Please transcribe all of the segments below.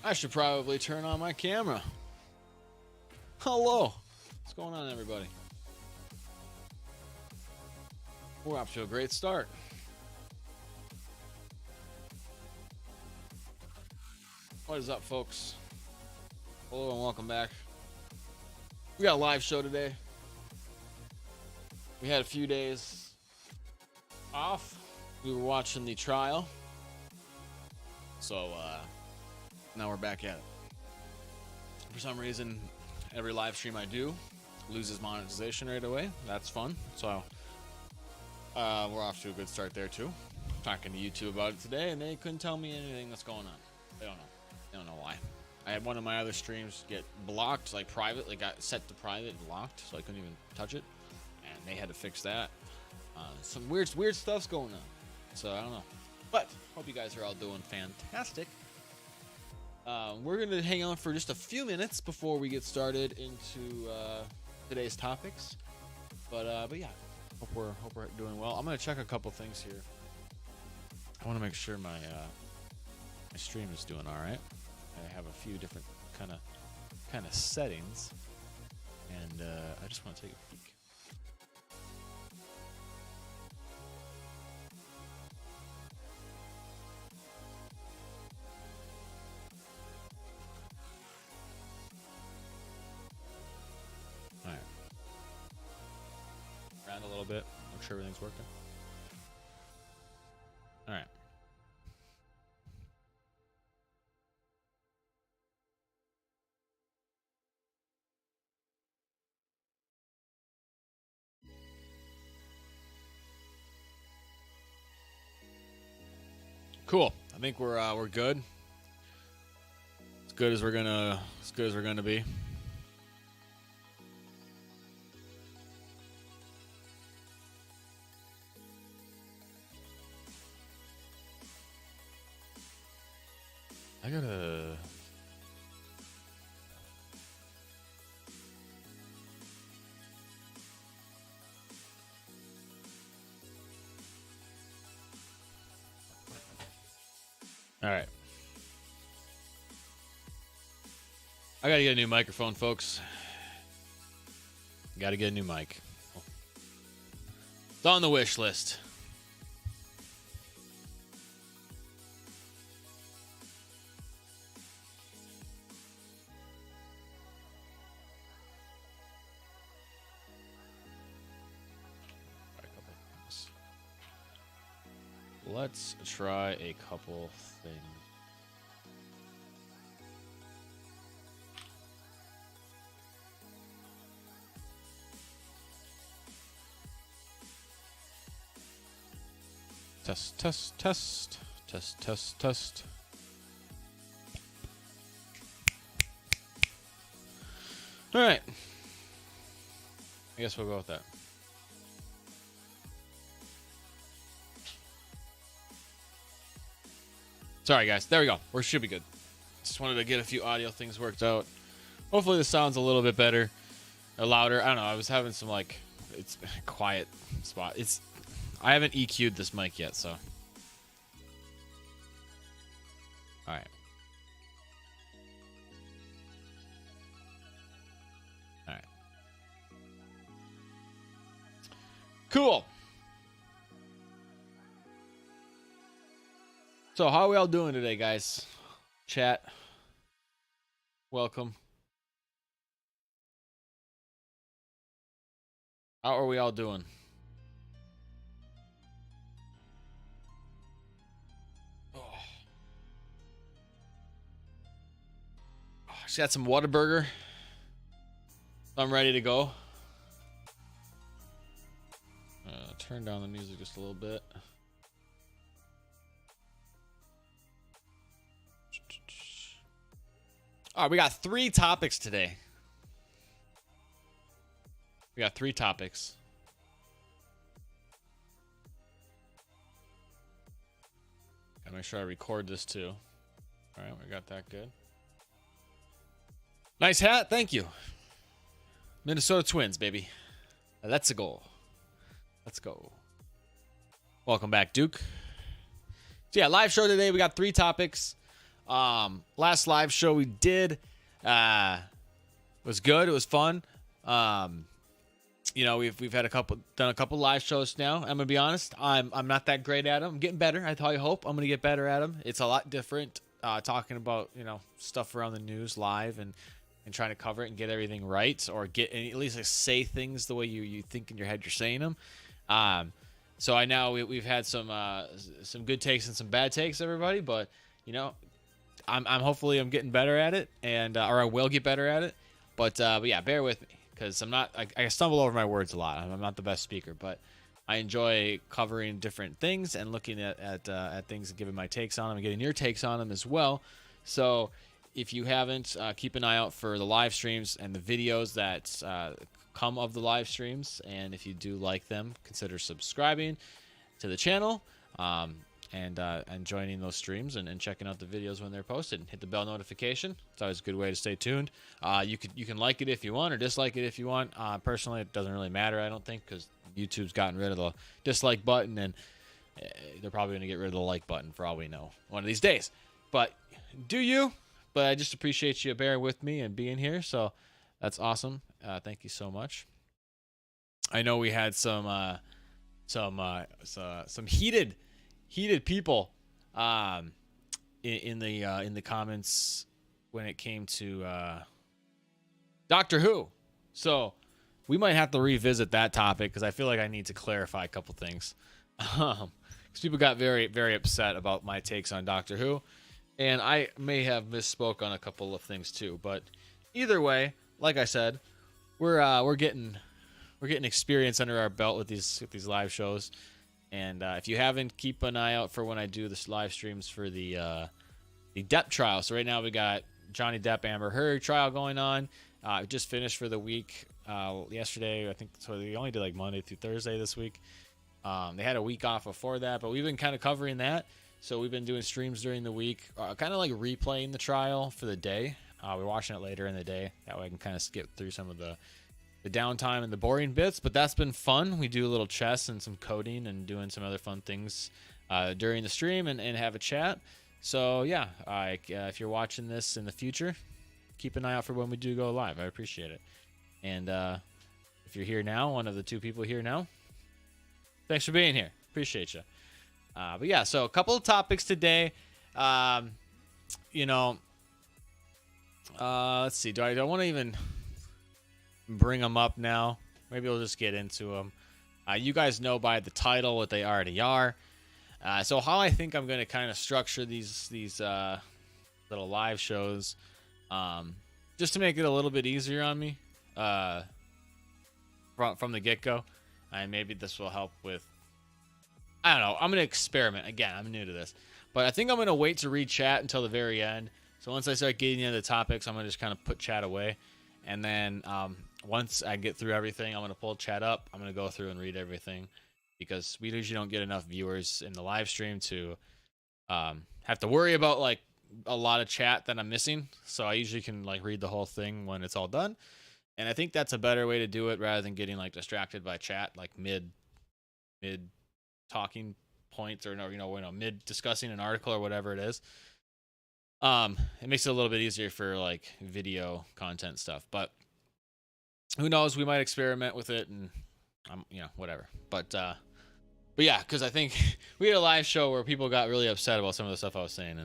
I should probably turn on my camera. Hello. What's going on, everybody? We're off to a great start. What is up, folks? Hello and welcome back. We got a live show today. We had a few days off. We were watching the trial. So, now we're back at it. For some reason, every live stream I do loses monetization right away. That's fun. So, we're off to a good start there, too. Talking to YouTube about it today, and they couldn't tell me anything that's going on. They don't know. They don't know why. I had one of my other streams get blocked, like private, like got set to private and locked, so I couldn't even touch it. And they had to fix that. Some weird stuff's going on. So I don't know. But hope you guys are all doing fantastic. We're gonna hang on for just a few minutes before we get started into today's topics. But yeah, hope we're doing well. I'm gonna check a couple things here. I want to make sure my stream is doing all right. I have a few different kind of settings, and I just want to take a peek. All right, around a little bit, make sure everything's working. All right. Cool. I think we're good. As good as we're gonna be. I gotta. All right. I gotta get a new microphone, folks. Gotta get a new mic. It's on the wish list. Let's try a couple things. Test. All right. I guess we'll go with that. Sorry, guys. There we go. We should be good. Just wanted to get a few audio things worked out. Hopefully the sound's a little bit better or louder. I don't know. I was having some, like, it's a quiet spot. I haven't EQ'd this mic yet, so. All right. All right. Cool. So how are we all doing today, guys? Chat. Welcome. How are we all doing? Just got some Whataburger. I'm ready to go. Turn down the music just a little bit. All right, we got 3 topics today. We got 3 topics. Gotta make sure I record this too. All right, we got that good. Nice hat, thank you. Minnesota Twins, baby. Let's go. Let's go. Welcome back, Duke. So yeah, live show today. We got 3 topics. Last live show we did was good. It was fun. We've had done a couple live shows now. I'm gonna be honest. I'm not that great at them. I'm getting better. I hope I'm gonna get better at them. It's a lot different talking about stuff around the news live and trying to cover it and get everything right, or get at least say things the way you think in your head you're saying them. So I know we've had some good takes and some bad takes, everybody, but I'm hopefully I'm getting better at it, and or I will get better at it. But yeah, bear with me, because I stumble over my words a lot. I'm not the best speaker, but I enjoy covering different things and looking at things and giving my takes on them and getting your takes on them as well. So if you haven't, keep an eye out for the live streams and the videos that come of the live streams. And if you do like them, consider subscribing to the channel and joining those streams and checking out the videos when they're posted. Hit the bell notification. It's always a good way to stay tuned. You can like it if you want or dislike it if you want. Personally, it doesn't really matter, I don't think, because YouTube's gotten rid of the dislike button, and they're probably going to get rid of the like button for all we know one of these days. But do you? But I just appreciate you bearing with me and being here. So that's awesome. Thank you so much. I know we had some heated people in the comments when it came to Doctor Who. So we might have to revisit that topic, because I feel like I need to clarify a couple things. Because people got very, very upset about my takes on Doctor Who. And I may have misspoke on a couple of things too, but either way, like I said, we're getting experience under our belt with these live shows. And if you haven't, keep an eye out for when I do this live streams for the Depp trial. So right now we got Johnny Depp Amber Heard trial going on. Just finished for the week yesterday, I think. So they only did like Monday through Thursday this week. They had a week off before that, but we've been kind of covering that. So we've been doing streams during the week, kind of like replaying the trial for the day. We're watching it later in the day. That way I can kind of skip through some of the downtime and the boring bits. But that's been fun. We do a little chess and some coding and doing some other fun things during the stream and have a chat. So yeah, if you're watching this in the future, keep an eye out for when we do go live. I appreciate it. And if you're here now, one of the two people here now, thanks for being here. Appreciate you. But yeah, so a couple of topics today. Let's see. Do I want to even bring them up now? Maybe we'll just get into them. You guys know by the title what they already are. So how I think I'm going to kind of structure these little live shows, just to make it a little bit easier on me from the get-go. And maybe this will help with, I don't know. I'm going to experiment. Again, I'm new to this. But I think I'm going to wait to read chat until the very end. So once I start getting into the topics, I'm going to just kind of put chat away. And then once I get through everything, I'm going to pull chat up. I'm going to go through and read everything, because we usually don't get enough viewers in the live stream to have to worry about like a lot of chat that I'm missing. So I usually can like read the whole thing when it's all done. And I think that's a better way to do it, rather than getting like distracted by chat, like mid talking points, or mid discussing an article or whatever it is. It makes it a little bit easier for like video content stuff, but who knows, we might experiment with it and whatever. But yeah, because I think we had a live show where people got really upset about some of the stuff I was saying,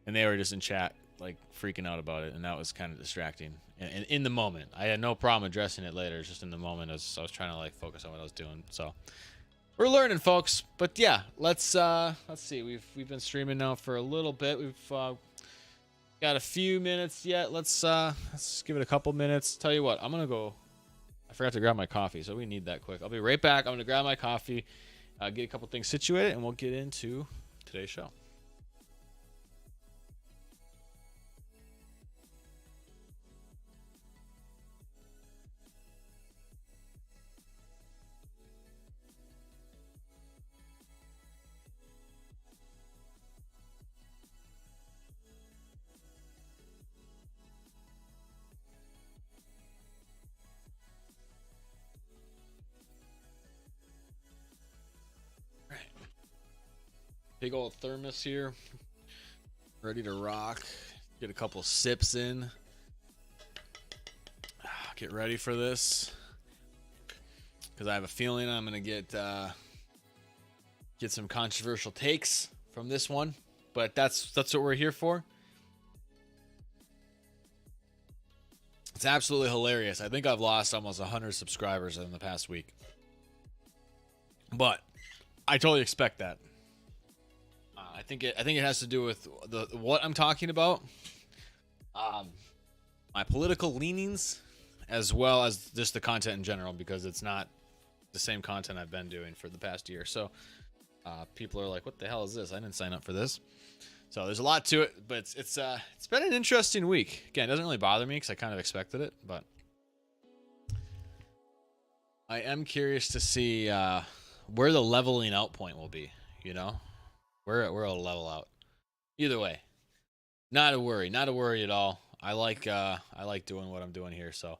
and they were just in chat like freaking out about it, and that was kind of distracting. And in the moment, I had no problem addressing it later. It's just in the moment as I was trying to like focus on what I was doing. So we're learning, folks. But yeah, let's see. We've been streaming now for a little bit. We've got a few minutes yet. Let's give it a couple minutes. Tell you what, I'm gonna go. I forgot to grab my coffee, so we need that quick. I'll be right back. I'm gonna grab my coffee, get a couple things situated, and we'll get into today's show. Big old thermos here. Ready to rock. Get a couple sips in. Get ready for this. Because I have a feeling I'm going to get some controversial takes from this one. But that's what we're here for. It's absolutely hilarious. I think I've lost almost 100 subscribers in the past week. But I totally expect that. I think it has to do with what I'm talking about, my political leanings, as well as just the content in general, because it's not the same content I've been doing for the past year. So people are like, "What the hell is this? I didn't sign up for this." So there's a lot to it, but it's been an interesting week. Again, it doesn't really bother me because I kind of expected it, but I am curious to see where the leveling out point will be. You know, where it'll level out. Either way, not a worry at all. I like doing what I'm doing here, so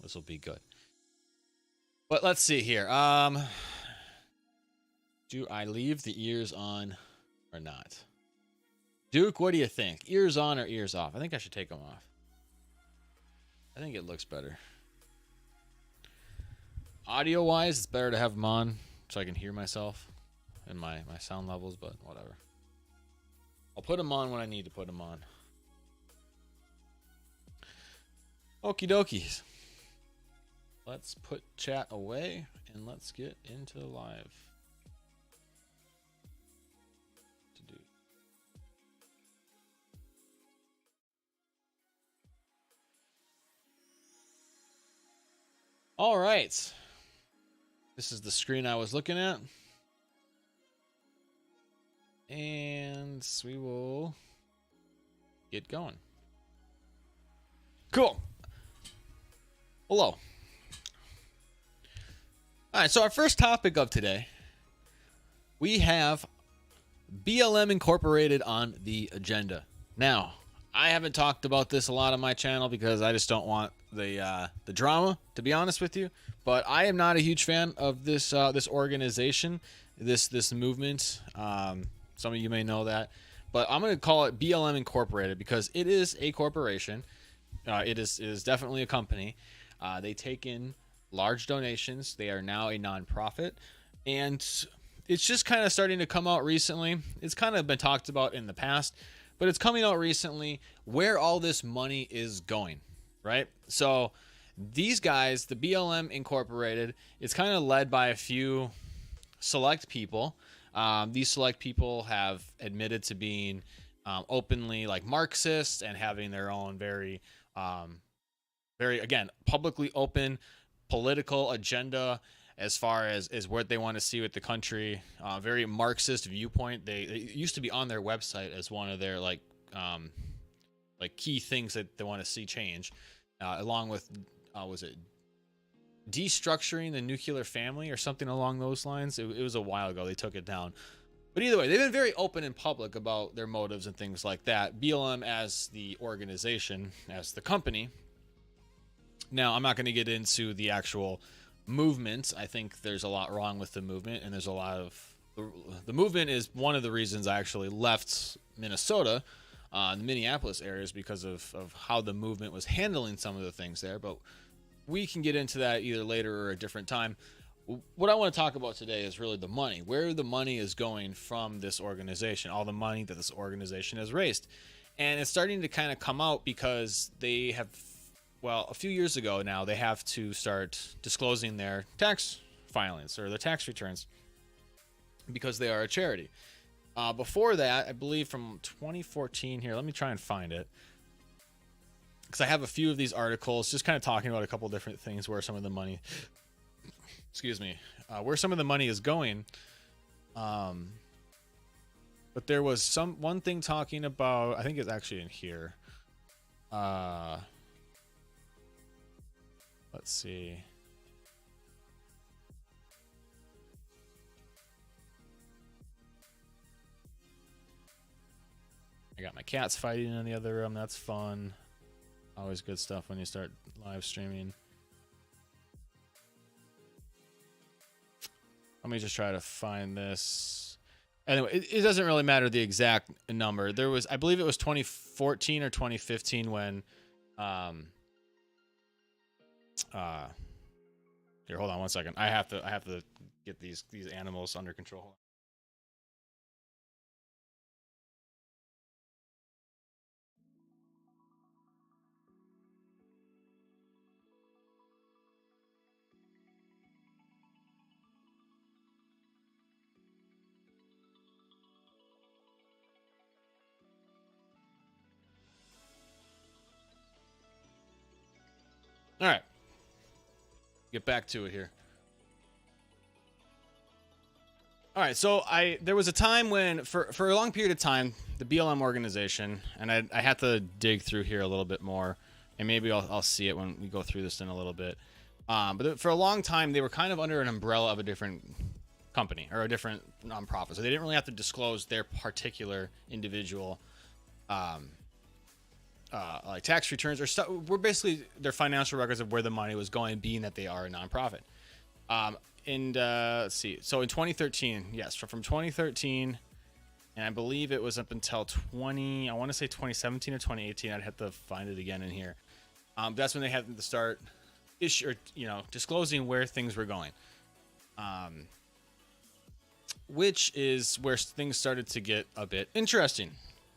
this will be good. But let's see here. Do I leave the ears on or not? Duke, what do you think? Ears on or ears off? I think I should take them off. I think it looks better. Audio wise, it's better to have them on so I can hear myself and my sound levels, but whatever. I'll put them on when I need to put them on. Okie dokies. Let's put chat away and let's get into live. To do. All right. This is the screen I was looking at. And we will get going. Cool. Hello. All right, so our first topic of today, we have BLM Incorporated on the agenda. Now, I haven't talked about this a lot on my channel because I just don't want the drama, to be honest with you. But I am not a huge fan of this organization, this movement. Some of you may know that, but I'm going to call it BLM Incorporated because it is a corporation. It is definitely a company. They take in large donations. They are now a nonprofit, and it's just kind of starting to come out recently. It's kind of been talked about in the past, but it's coming out recently where all this money is going, right? So these guys, the BLM Incorporated, it's kind of led by a few select people. These select people have admitted to being openly like Marxists and having their own very again, publicly open political agenda as far as what they want to see with the country. Very Marxist viewpoint. They used to be on their website as one of their like key things that they want to see change, along with was it destructuring the nuclear family or something along those lines. It was a while ago. They took it down. But either way, they've been very open and public about their motives and things like that. BLM as the organization, as the company. Now, I'm not going to get into the actual movement. I think there's a lot wrong with the movement, and there's a lot of... The movement is one of the reasons I actually left Minnesota, the Minneapolis areas, because of how the movement was handling some of the things there. But we can get into that either later or a different time. What I want to talk about today is really the money, where the money is going from this organization, all the money that this organization has raised. And it's starting to kind of come out because they have, well, a few years ago now, they have to start disclosing their tax filings or their tax returns because they are a charity. Before that, I believe from 2014 here, let me try and find it, because I have a few of these articles just kind of talking about a couple different things where some of the money, where some of the money is going. But there was one thing talking about, I think it's actually in here. Let's see. I got my cats fighting in the other room. That's fun. Always good stuff when you start live streaming. Let me just try to find this. Anyway, it doesn't really matter the exact number. There was, I believe it was 2014 or 2015 when, here, hold on one second. I have to get these animals under control. All right, get back to it here. All right, so there was a time when for a long period of time the BLM organization, and I had to dig through here a little bit more, and maybe I'll see it when we go through this in a little bit. But for a long time they were kind of under an umbrella of a different company or a different nonprofit, so they didn't really have to disclose their particular individual like tax returns or stuff. We're basically their financial records of where the money was going, being that they are a nonprofit. And let's see. So in 2013, yes, from 2013, and I believe it was up until I want to say 2017 or 2018. I'd have to find it again in here. That's when they had to start disclosing where things were going. Which is where things started to get a bit interesting,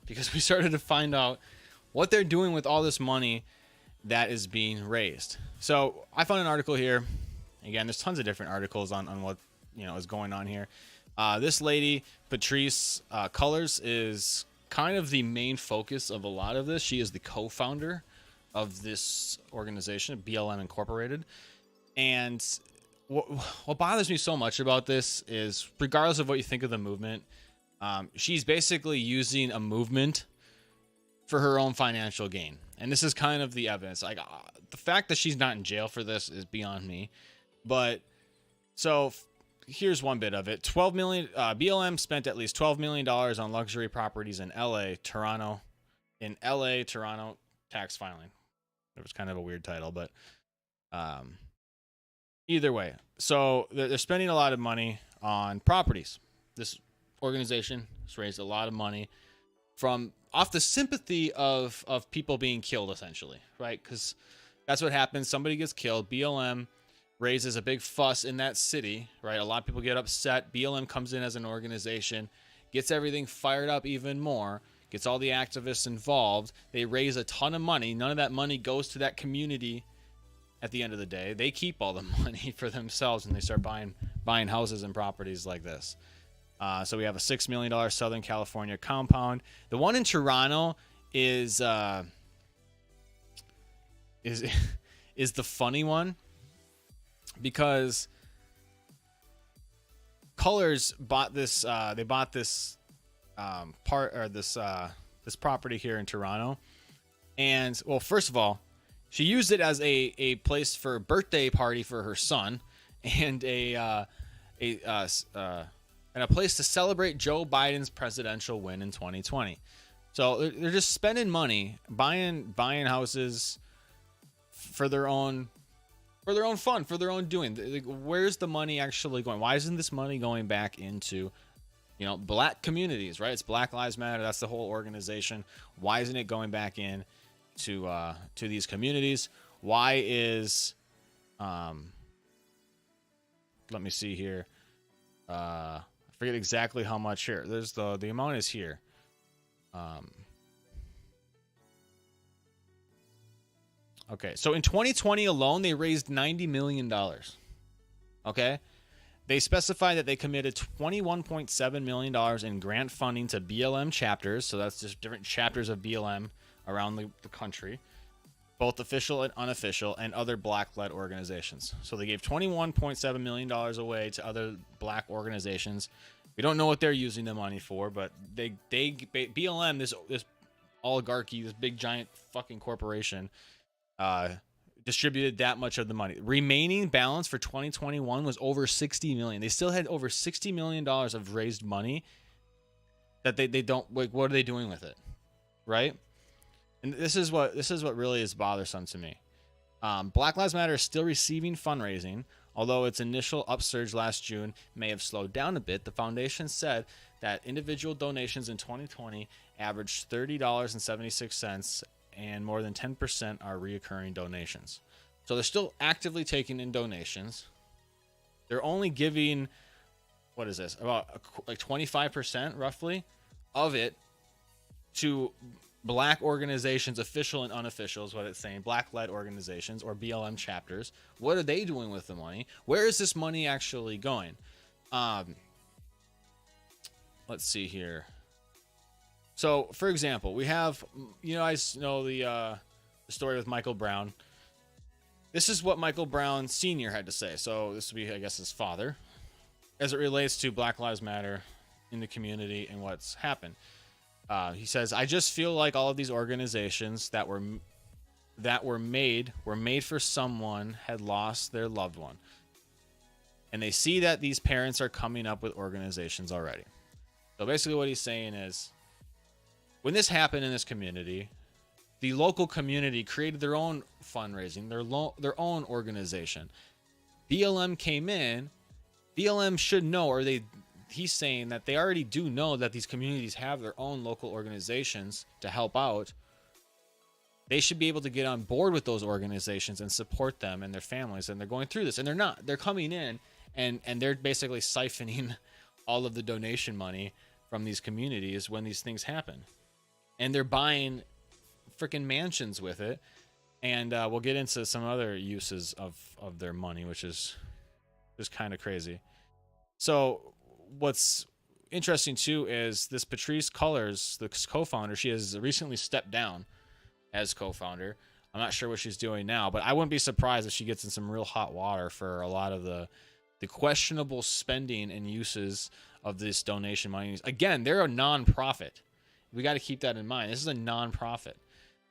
because we started to find out what they're doing with all this money that is being raised. So I found an article here. Again, there's tons of different articles on what is going on here. This lady, Patrice Cullors, is kind of the main focus of a lot of this. She is the co-founder of this organization, BLM Incorporated. And what bothers me so much about this is, regardless of what you think of the movement, she's basically using a movement for her own financial gain. And this is kind of the evidence. Like, the fact that she's not in jail for this is beyond me. But so here's one bit of it. 12 million BLM spent at least $12 million on luxury properties in LA, Toronto tax filing. It was kind of a weird title, but either way. So they're spending a lot of money on properties. This organization has raised a lot of money off the sympathy of people being killed, essentially, right? Because that's what happens. Somebody gets killed. BLM raises a big fuss in that city, right? A lot of people get upset. BLM comes in as an organization, gets everything fired up even more, gets all the activists involved. They raise a ton of money. None of that money goes to that community at the end of the day. They keep all the money for themselves, and they start buying houses and properties like this. So we have a $6 million Southern California compound. The one in Toronto is the funny one, because Cullors bought this. They bought this this property here in Toronto, and well, first of all, she used it as a place for a birthday party for her son, and a place to celebrate Joe Biden's presidential win in 2020. So they're just spending money, buying houses for their own fun, for their own doing. Like, where's the money actually going? Why isn't this money going back into, black communities, right? It's Black Lives Matter. That's the whole organization. Why isn't it going back in to these communities? Why is, let me see here. I forget exactly how much here. There's the amount is here. Okay, so in 2020 alone, they raised $90 million. Okay, they specified that they committed $21.7 million in grant funding to BLM chapters. So that's just different chapters of BLM around the country, both official and unofficial, and other Black-led organizations. So they gave $21.7 million away to other Black organizations. We don't know what they're using the money for, but BLM, this oligarchy, this big giant fucking corporation, distributed that much of the money. Remaining balance for 2021 was over $60 million. They still had over $60 million of raised money that they don't, like, what are they doing with it? Right? And this is what really is bothersome to me. Black Lives Matter is still receiving fundraising, although its initial upsurge last June may have slowed down a bit. The foundation said that individual donations in 2020 averaged $30.76, and more than 10% are reoccurring donations. So they're still actively taking in donations. They're only giving, what is this, about like 25% roughly of it to black organizations, official and unofficial is what it's saying, black-led organizations or BLM chapters. What are they doing with the money? Where is this money actually going? Let's see here. So, for example, we have, you guys know the story with Michael Brown. This is what Michael Brown Sr. had to say. So this would be, I guess, his father, as it relates to Black Lives Matter in the community and what's happened. He says, "I just feel like all of these organizations that were made for someone had lost their loved one, and they see that these parents are coming up with organizations already." So basically, what he's saying is, when this happened in this community, the local community created their own fundraising, their own organization. BLM came in. BLM should know, or he's saying that they already do know that these communities have their own local organizations to help out. They should be able to get on board with those organizations and support them and their families. And they're going through this, and they're not. They're coming in and they're basically siphoning all of the donation money from these communities when these things happen. And they're buying freaking mansions with it. And we'll get into some other uses of their money, which is just kind of crazy. So what's interesting too is this Patrisse Cullors, the co-founder, she has recently stepped down as co-founder. I'm not sure what she's doing now, but I wouldn't be surprised if she gets in some real hot water for a lot of the questionable spending and uses of this donation money. Again, they're a non-profit. We got to keep that in mind. This is a non-profit,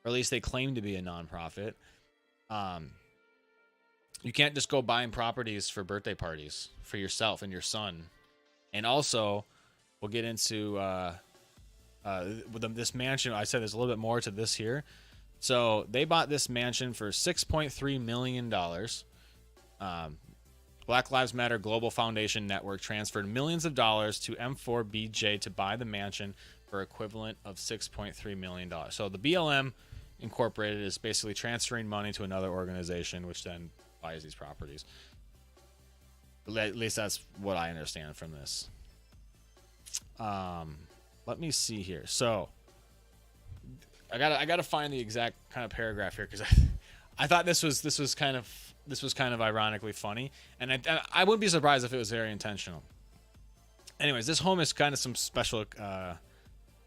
or at least they claim to be a non-profit. You can't just go buying properties for birthday parties for yourself and your son. And also, we'll get into this mansion. I said there's a little bit more to this here. So they bought this mansion for $6.3 million. Black Lives Matter Global Foundation Network transferred millions of dollars to M4BJ to buy the mansion for equivalent of $6.3 million. So the BLM Incorporated is basically transferring money to another organization, which then buys these properties. At least that's what I understand from this. Let me see here. So I gotta find the exact kind of paragraph here, because I thought this was kind of ironically funny, and I wouldn't be surprised if it was very intentional. Anyways, this home is kind of some special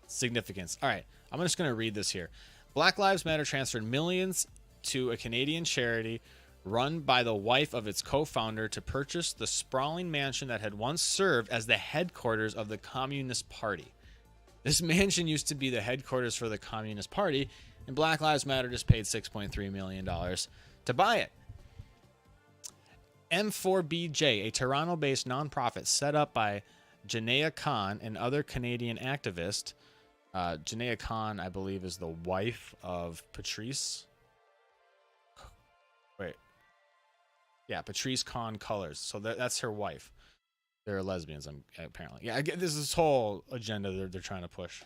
significance. All right, I'm just gonna read this here. Black Lives Matter transferred millions to a Canadian charity run by the wife of its co-founder to purchase the sprawling mansion that had once served as the headquarters of the Communist Party. This mansion used to be the headquarters for the Communist Party, and Black Lives Matter just paid $6.3 million to buy it. M4BJ, a Toronto-based nonprofit set up by Janaea Khan and other Canadian activists. Janaea Khan, I believe, is the wife of Patrisse. Yeah, Patrisse Khan Cullors. So that's her wife. They're lesbians, apparently. Yeah, I get this whole agenda they're trying to push.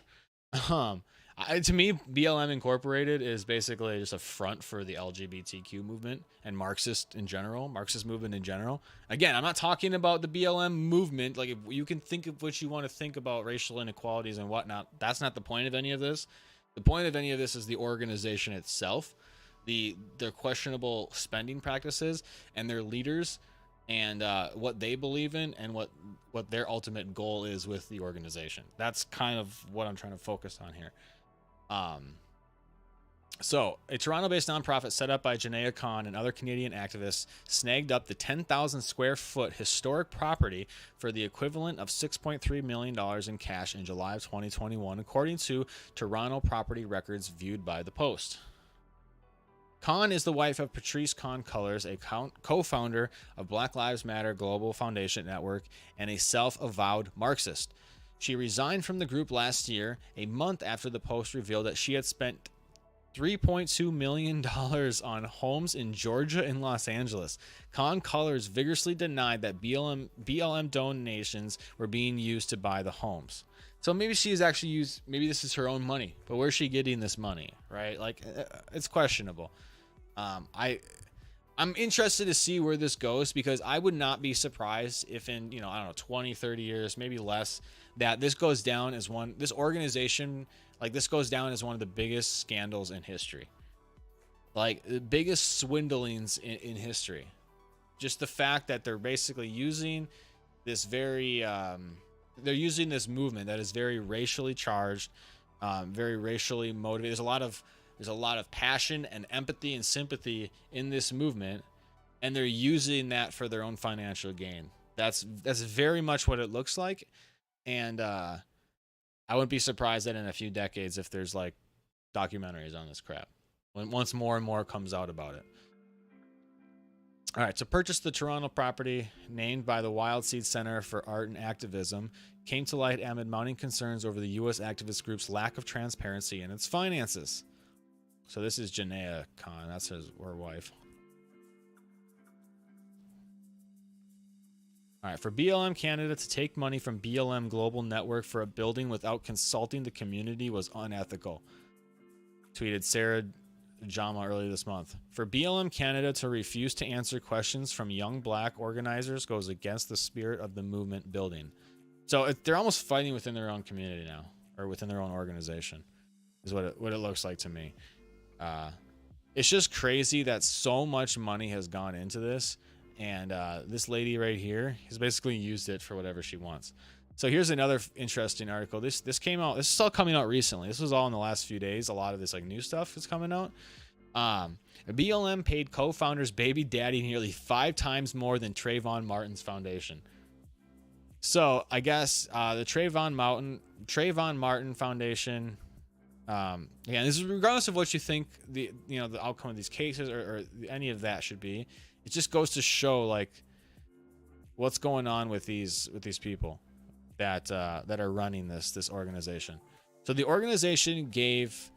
To me, BLM Incorporated is basically just a front for the LGBTQ movement and Marxist movement in general. Again, I'm not talking about the BLM movement. Like, if you can think of what you want to think about racial inequalities and whatnot. That's not the point of any of this. The point of any of this is the organization itself, their questionable spending practices, and their leaders, and what they believe in, and what their ultimate goal is with the organization. That's kind of what I'm trying to focus on here. So a Toronto-based nonprofit set up by Janaea Khan and other Canadian activists snagged up the 10,000 square foot historic property for the equivalent of $6.3 million in cash in July of 2021, according to Toronto property records viewed by the Post. Khan is the wife of Patrisse Khan Cullors, a co-founder of Black Lives Matter Global Foundation Network and a self-avowed Marxist. She resigned from the group last year, a month after the Post revealed that she had spent $3.2 million on homes in Georgia and Los Angeles. Khan Cullors vigorously denied that BLM donations were being used to buy the homes. So maybe she's actually used, maybe this is her own money, but where's she getting this money, right? Like, it's questionable. I'm interested to see where this goes, because I would not be surprised if in, I don't know, 20, 30 years, maybe less, that this goes down as this organization, like this goes down as one of the biggest scandals in history. Like the biggest swindlings in history. Just the fact that they're basically using this they're using this movement that is very racially charged, very racially motivated. There's a lot of passion and empathy and sympathy in this movement, and they're using that for their own financial gain. That's very much what it looks like, and I wouldn't be surprised that in a few decades, if there's like documentaries on this crap, once more and more comes out about it. All right, to purchase the Toronto property named by the Wild Seed Center for Art and Activism came to light amid mounting concerns over the U.S. activist group's lack of transparency in its finances. So this is Janaea Khan. That's her wife. All right, for BLM Canada to take money from BLM Global Network for a building without consulting the community was unethical, tweeted Sarah Jama earlier this month. For BLM Canada to refuse to answer questions from young black organizers goes against the spirit of the movement building. So they're almost fighting within their own community now, or within their own organization, is what it looks like to me. It's just crazy that so much money has gone into this, and this lady right here has basically used it for whatever she wants. So here's another interesting article. This came out. This is all coming out recently. This was all in the last few days. A lot of this like new stuff is coming out. BLM paid co-founder's baby daddy nearly 5 times more than Trayvon Martin's foundation. So I guess the Trayvon Martin Foundation. Again, this is regardless of what you think the outcome of these cases or any of that should be. It just goes to show like what's going on with these people that are running this organization. So the organization gave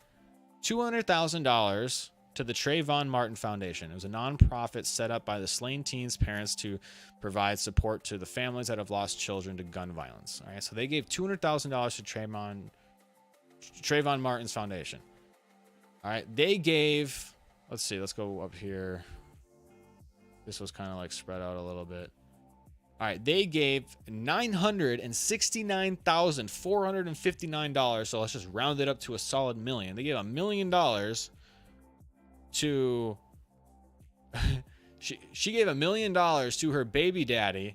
$200,000 to the Trayvon Martin Foundation. It was a nonprofit set up by the slain teens' parents to provide support to the families that have lost children to gun violence. All right, so they gave $200,000 to Trayvon Martin's foundation. All right, they gave. Let's see. Let's go up here. This was kind of like spread out a little bit. All right, they gave $969,459. So let's just round it up to a solid million. They gave $1 million to. she gave $1 million to her baby daddy.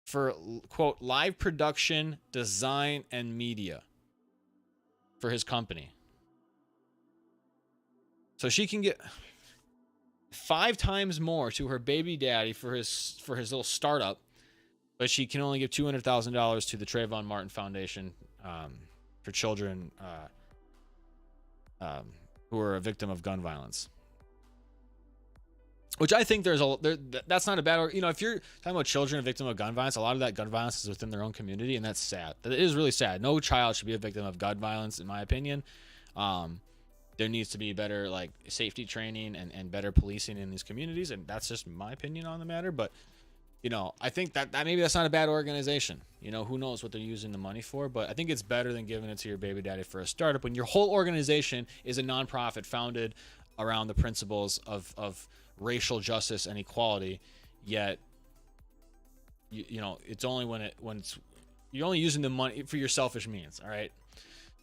For quote live production, design, and media for his company. So she can get 5 times more to her baby daddy for his little startup, but she can only give $200,000 to the Trayvon Martin Foundation for children who are a victim of gun violence. Which I think that's not a bad, if you're talking about children a victim of gun violence, a lot of that gun violence is within their own community, and that's sad. That is really sad. No child should be a victim of gun violence, in my opinion. There needs to be better like safety training and better policing in these communities, and that's just my opinion on the matter. But I think that maybe that's not a bad organization. Who knows what they're using the money for, but I think it's better than giving it to your baby daddy for a startup when your whole organization is a nonprofit founded around the principles of racial justice and equality. Yet it's only when it's you're only using the money for your selfish means. All right.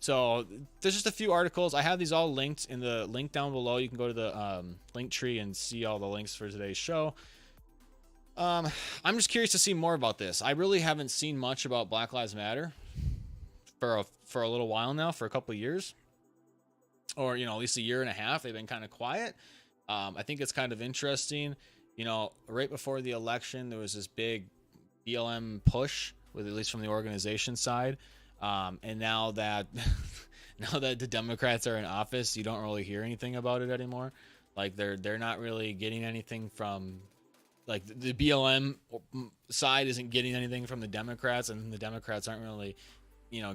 So there's just a few articles. I have these all linked in the link down below. You can go to the link tree and see all the links for today's show. I'm just curious to see more about this. I really haven't seen much about Black Lives Matter for a little while now, for a couple of years, or at least a year and a half. They've been kind of quiet. I think it's kind of interesting. Right before the election, there was this big BLM push, at least from the organization side. And now that the Democrats are in office, you don't really hear anything about it anymore. Like they're not really getting anything from, like, the BLM side isn't getting anything from the Democrats, and the Democrats aren't really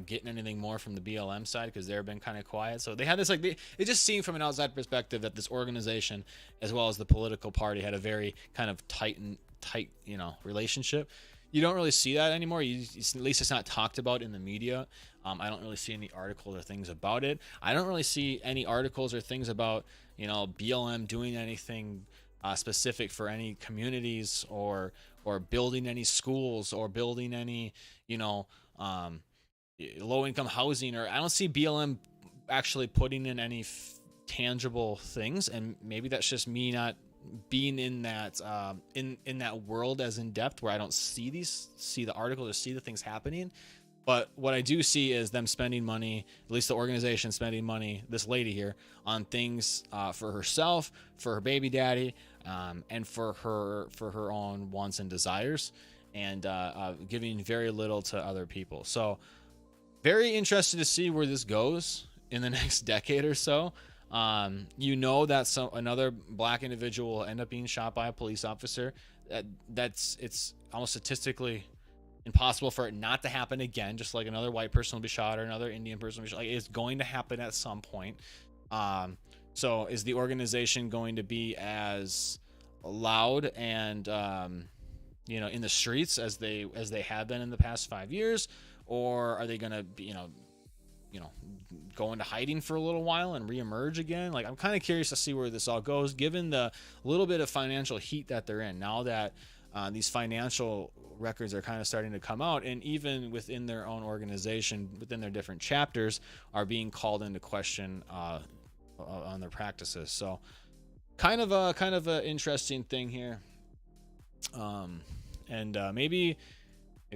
getting anything more from the BLM side because they've been kind of quiet. So they had this it just seemed from an outside perspective that this organization, as well as the political party, had a very kind of tight relationship. you don't really see that anymore. At least it's not talked about in the media. I don't really see any articles or things about it. I don't really see any articles or things about, you know, BLM doing anything specific for any communities, or building any schools, or building any, you know, low income housing. Or I don't see BLM actually putting in any tangible things. And maybe that's just me not being in that in that world as in depth, where I don't see the articles or see the things happening. But what I do see is them spending money, at least the organization spending money, this lady here, on things for herself, for her baby daddy, and for her own wants and desires, and giving very little to other people. So very interested to see where this goes in the next decade or so. You know that another black individual will end up being shot by a police officer. It's almost statistically impossible for it not to happen again, just like another white person will be shot, or another Indian person will be shot. Like, it's going to happen at some point. So is the organization going to be as loud and you know, in the streets as they have been in the past 5 years, or are they going to be, you know, go into hiding for a little while and reemerge again? Like, I'm kind of curious to see where this all goes, given the little bit of financial heat that they're in now, that these financial records are kind of starting to come out, and even within their own organization, within their different chapters, are being called into question on their practices. So kind of a interesting thing here. And maybe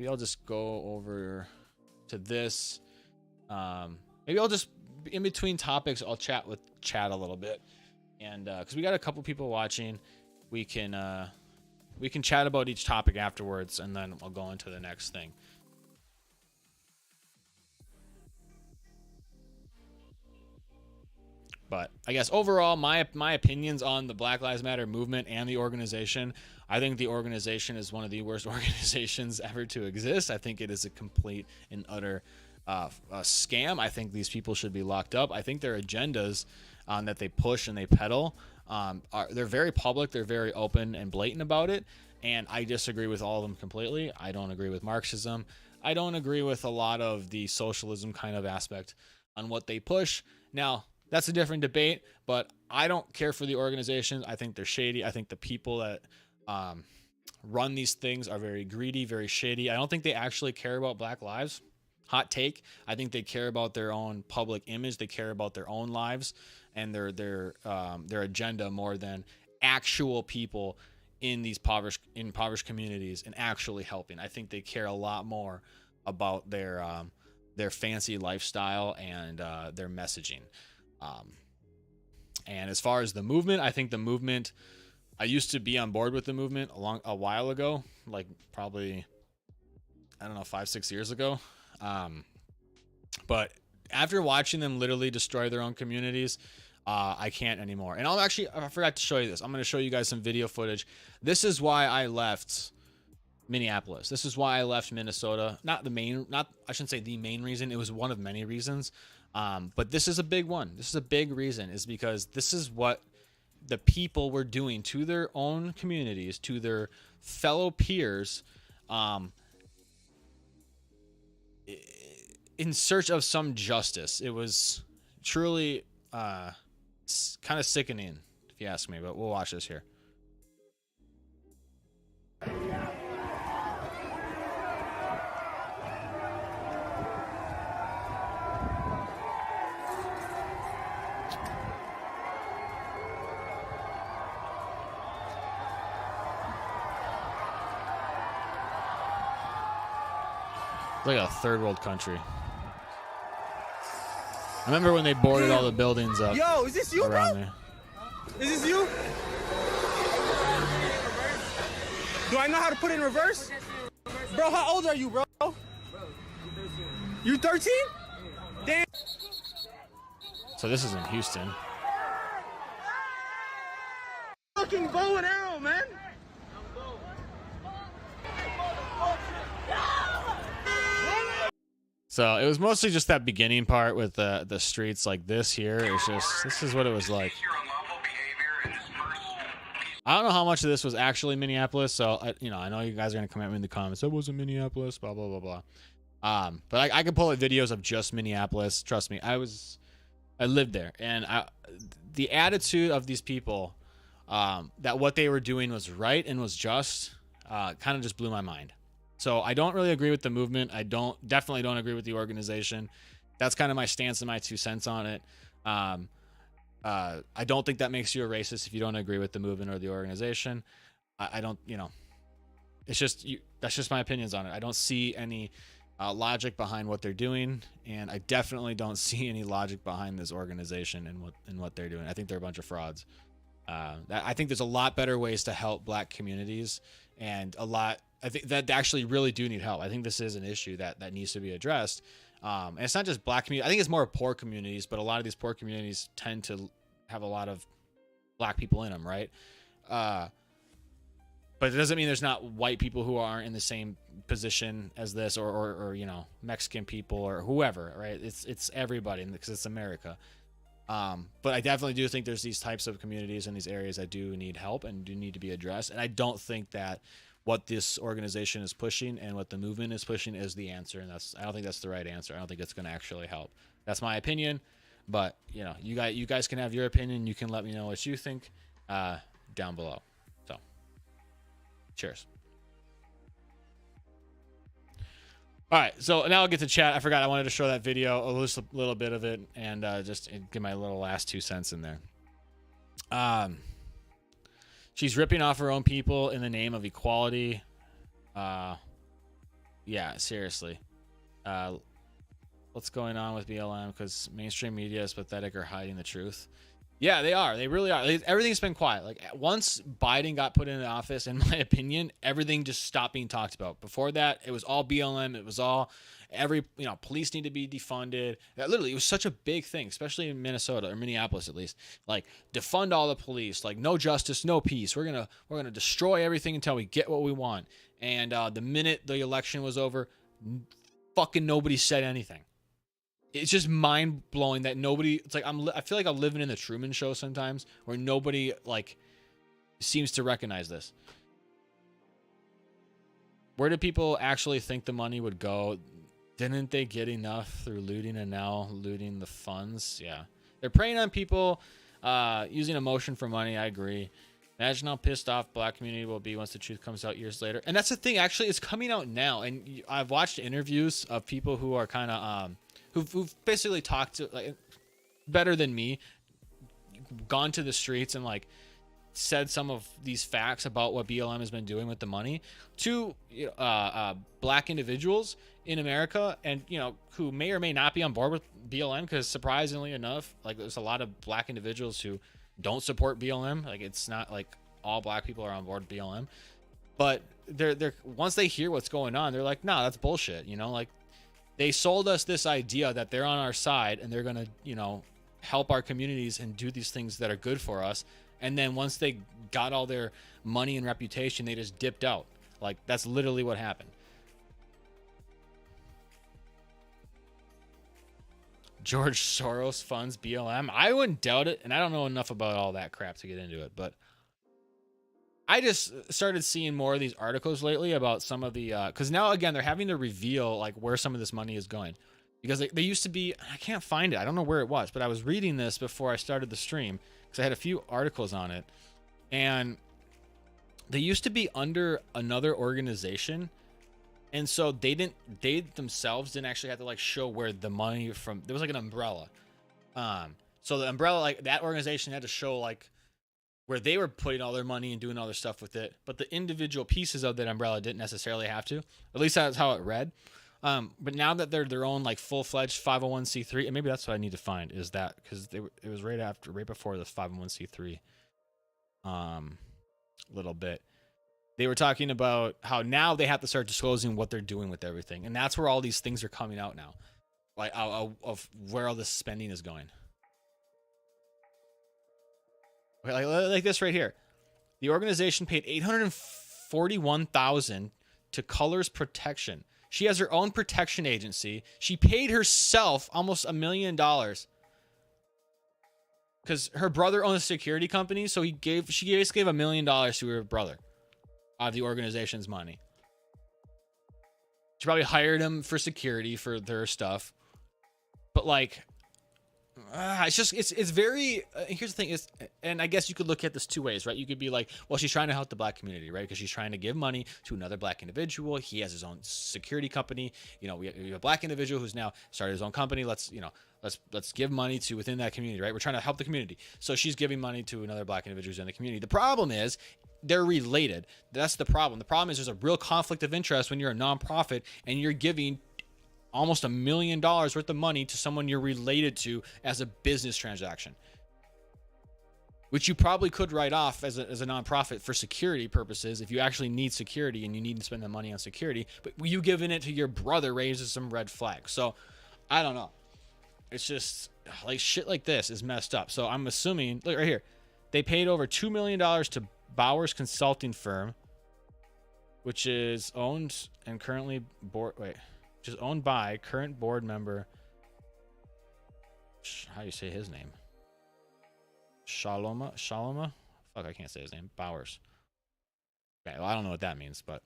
I'll just go over to this. Maybe I'll just, in between topics, I'll chat a little bit, and because we got a couple people watching, we can chat about each topic afterwards, and then I'll go into the next thing. But I guess overall, my opinions on the Black Lives Matter movement and the organization, I think the organization is one of the worst organizations ever to exist. I think it is a complete and utter a scam. I think these people should be locked up. I think their agendas that they push and they peddle, they're very public, they're very open and blatant about it, and I disagree with all of them completely. I don't agree with Marxism. I don't agree with a lot of the socialism kind of aspect on what they push. Now, that's a different debate, but I don't care for the organizations. I think they're shady. I think the people that run these things are very greedy, very shady. I don't think they actually care about Black lives. Hot take. I think they care about their own public image. They care about their own lives and their agenda more than actual people in these impoverished communities and actually helping. I think they care a lot more about their fancy lifestyle and their messaging. And as far as the movement, I think the movement, I used to be on board with the movement a while ago, like probably, I don't know, 5-6 years ago. But after watching them literally destroy their own communities, I can't anymore. And I forgot to show you this. I'm going to show you guys some video footage. This is why I left Minneapolis. This is why I left Minnesota. I shouldn't say the main reason. It was one of many reasons. But this is a big one. This is a big reason, is because this is what the people were doing to their own communities, to their fellow peers, in search of some justice. It was truly kind of sickening, if you ask me, but we'll watch this here. It's like a third world country. I remember when they boarded all the buildings up. Yo, is this you, around bro? there. Is this you? Do I know how to put it in reverse? Bro, how old are you, bro? You 13? Damn. So this is in Houston. Fucking bow and arrow, man. So it was mostly just that beginning part with the streets like this here. It's just, this is what it was like. I don't know how much of this was actually Minneapolis, so I know you guys are gonna come at me in the comments. That wasn't Minneapolis, blah blah blah blah. But I could pull up videos of just Minneapolis. Trust me, I lived there, and the attitude of these people, that what they were doing was right and was just, kind of just blew my mind. So I don't really agree with the movement. I definitely don't agree with the organization. That's kind of my stance and my 2 cents on it. I don't think that makes you a racist if you don't agree with the movement or the organization. I don't, it's just that's just my opinions on it. I don't see any logic behind what they're doing, and I definitely don't see any logic behind this organization and what they're doing. I think they're a bunch of frauds. I think there's a lot better ways to help black communities, and I think that they actually really do need help. I think this is an issue that needs to be addressed. And it's not just black community. I think it's more poor communities, but a lot of these poor communities tend to have a lot of black people in them, right? But it doesn't mean there's not white people who aren't in the same position as this, or Mexican people or whoever, right? It's everybody, because it's America. But I definitely do think there's these types of communities in these areas that do need help and do need to be addressed. And I don't think that what this organization is pushing and what the movement is pushing is the answer. And I don't think that's the right answer. I don't think it's going to actually help. That's my opinion. But you guys can have your opinion. You can let me know what you think down below. So, cheers. All right, so now I'll get to chat. I forgot I wanted to show that video, just a little bit of it, and just give my little last 2 cents in there. She's ripping off her own people in the name of equality. Yeah, seriously. What's going on with BLM? Because mainstream media is pathetic or hiding the truth. Yeah, they are. They really are. Everything's been quiet. Like, once Biden got put into office, in my opinion, everything just stopped being talked about. Before that, it was all BLM. It was all police need to be defunded. Literally, it was such a big thing, especially in Minnesota or Minneapolis, at least. Like, defund all the police. Like, no justice, no peace. We're gonna destroy everything until we get what we want. And the minute the election was over, fucking nobody said anything. It's just mind blowing that nobody. It's like I feel like I'm living in the Truman Show sometimes, where nobody seems to recognize this. Where do people actually think the money would go? Didn't they get enough through looting and now looting the funds? Yeah, they're preying on people, using emotion for money. I agree. Imagine how pissed off black community will be once the truth comes out years later. And that's the thing. Actually, it's coming out now, and I've watched interviews of people who are kind of who've basically talked to better than me, gone to the streets and said some of these facts about what BLM has been doing with the money to black individuals in America, and who may or may not be on board with BLM, because surprisingly enough, there's a lot of black individuals who don't support BLM. It's not like all black people are on board with BLM, but they're once they hear what's going on, they're like, nah, that's bullshit. They sold us this idea that they're on our side and they're going to, help our communities and do these things that are good for us. And then once they got all their money and reputation, they just dipped out. That's literally what happened. George Soros funds BLM. I wouldn't doubt it. And I don't know enough about all that crap to get into it, but I just started seeing more of these articles lately about some of the, because now again they're having to reveal where some of this money is going, because they used to be, I can't find it, I don't know where it was, but I was reading this before I started the stream because I had a few articles on it, and they used to be under another organization, and so they themselves didn't actually have to show where the money from. There was an umbrella, so the umbrella, that organization had to show where they were putting all their money and doing all their stuff with it, but the individual pieces of that umbrella didn't necessarily have to. At least that's how it read. But now that they're their own full-fledged 501c3, and maybe that's what I need to find, is that because it was right before the 501c3 little bit. They were talking about how now they have to start disclosing what they're doing with everything, and that's where all these things are coming out now, of where all this spending is going. Okay, like this right here. The organization paid $841,000 to Colors Protection. She has her own protection agency. She paid herself almost $1 million. because her brother owns a security company, so she basically gave $1 million to her brother out of the organization's money. She probably hired him for security for their stuff, but like, it's very. Here's the thing is, and I guess you could look at this two ways, right? You could be like, well, she's trying to help the black community, right? Because she's trying to give money to another black individual. He has his own security company. You know, we have a black individual who's now started his own company. Let's give money to within that community, right? We're trying to help the community. So she's giving money to another black individual who's in the community. The problem is they're related. That's the problem. The problem is there's a real conflict of interest when you're a nonprofit and you're giving almost $1 million worth of money to someone you're related to as a business transaction, which you probably could write off as a nonprofit for security purposes if you actually need security and you need to spend the money on security. But you giving it to your brother raises some red flags. So I don't know. It's just like shit like this is messed up. So I'm assuming, look right here, they paid over $2 million to Bowers Consulting Firm, which is owned and currently which is owned by current board member. How do you say his name? Shaloma? Fuck, I can't say his name. Bowers. Okay, well, I don't know what that means, but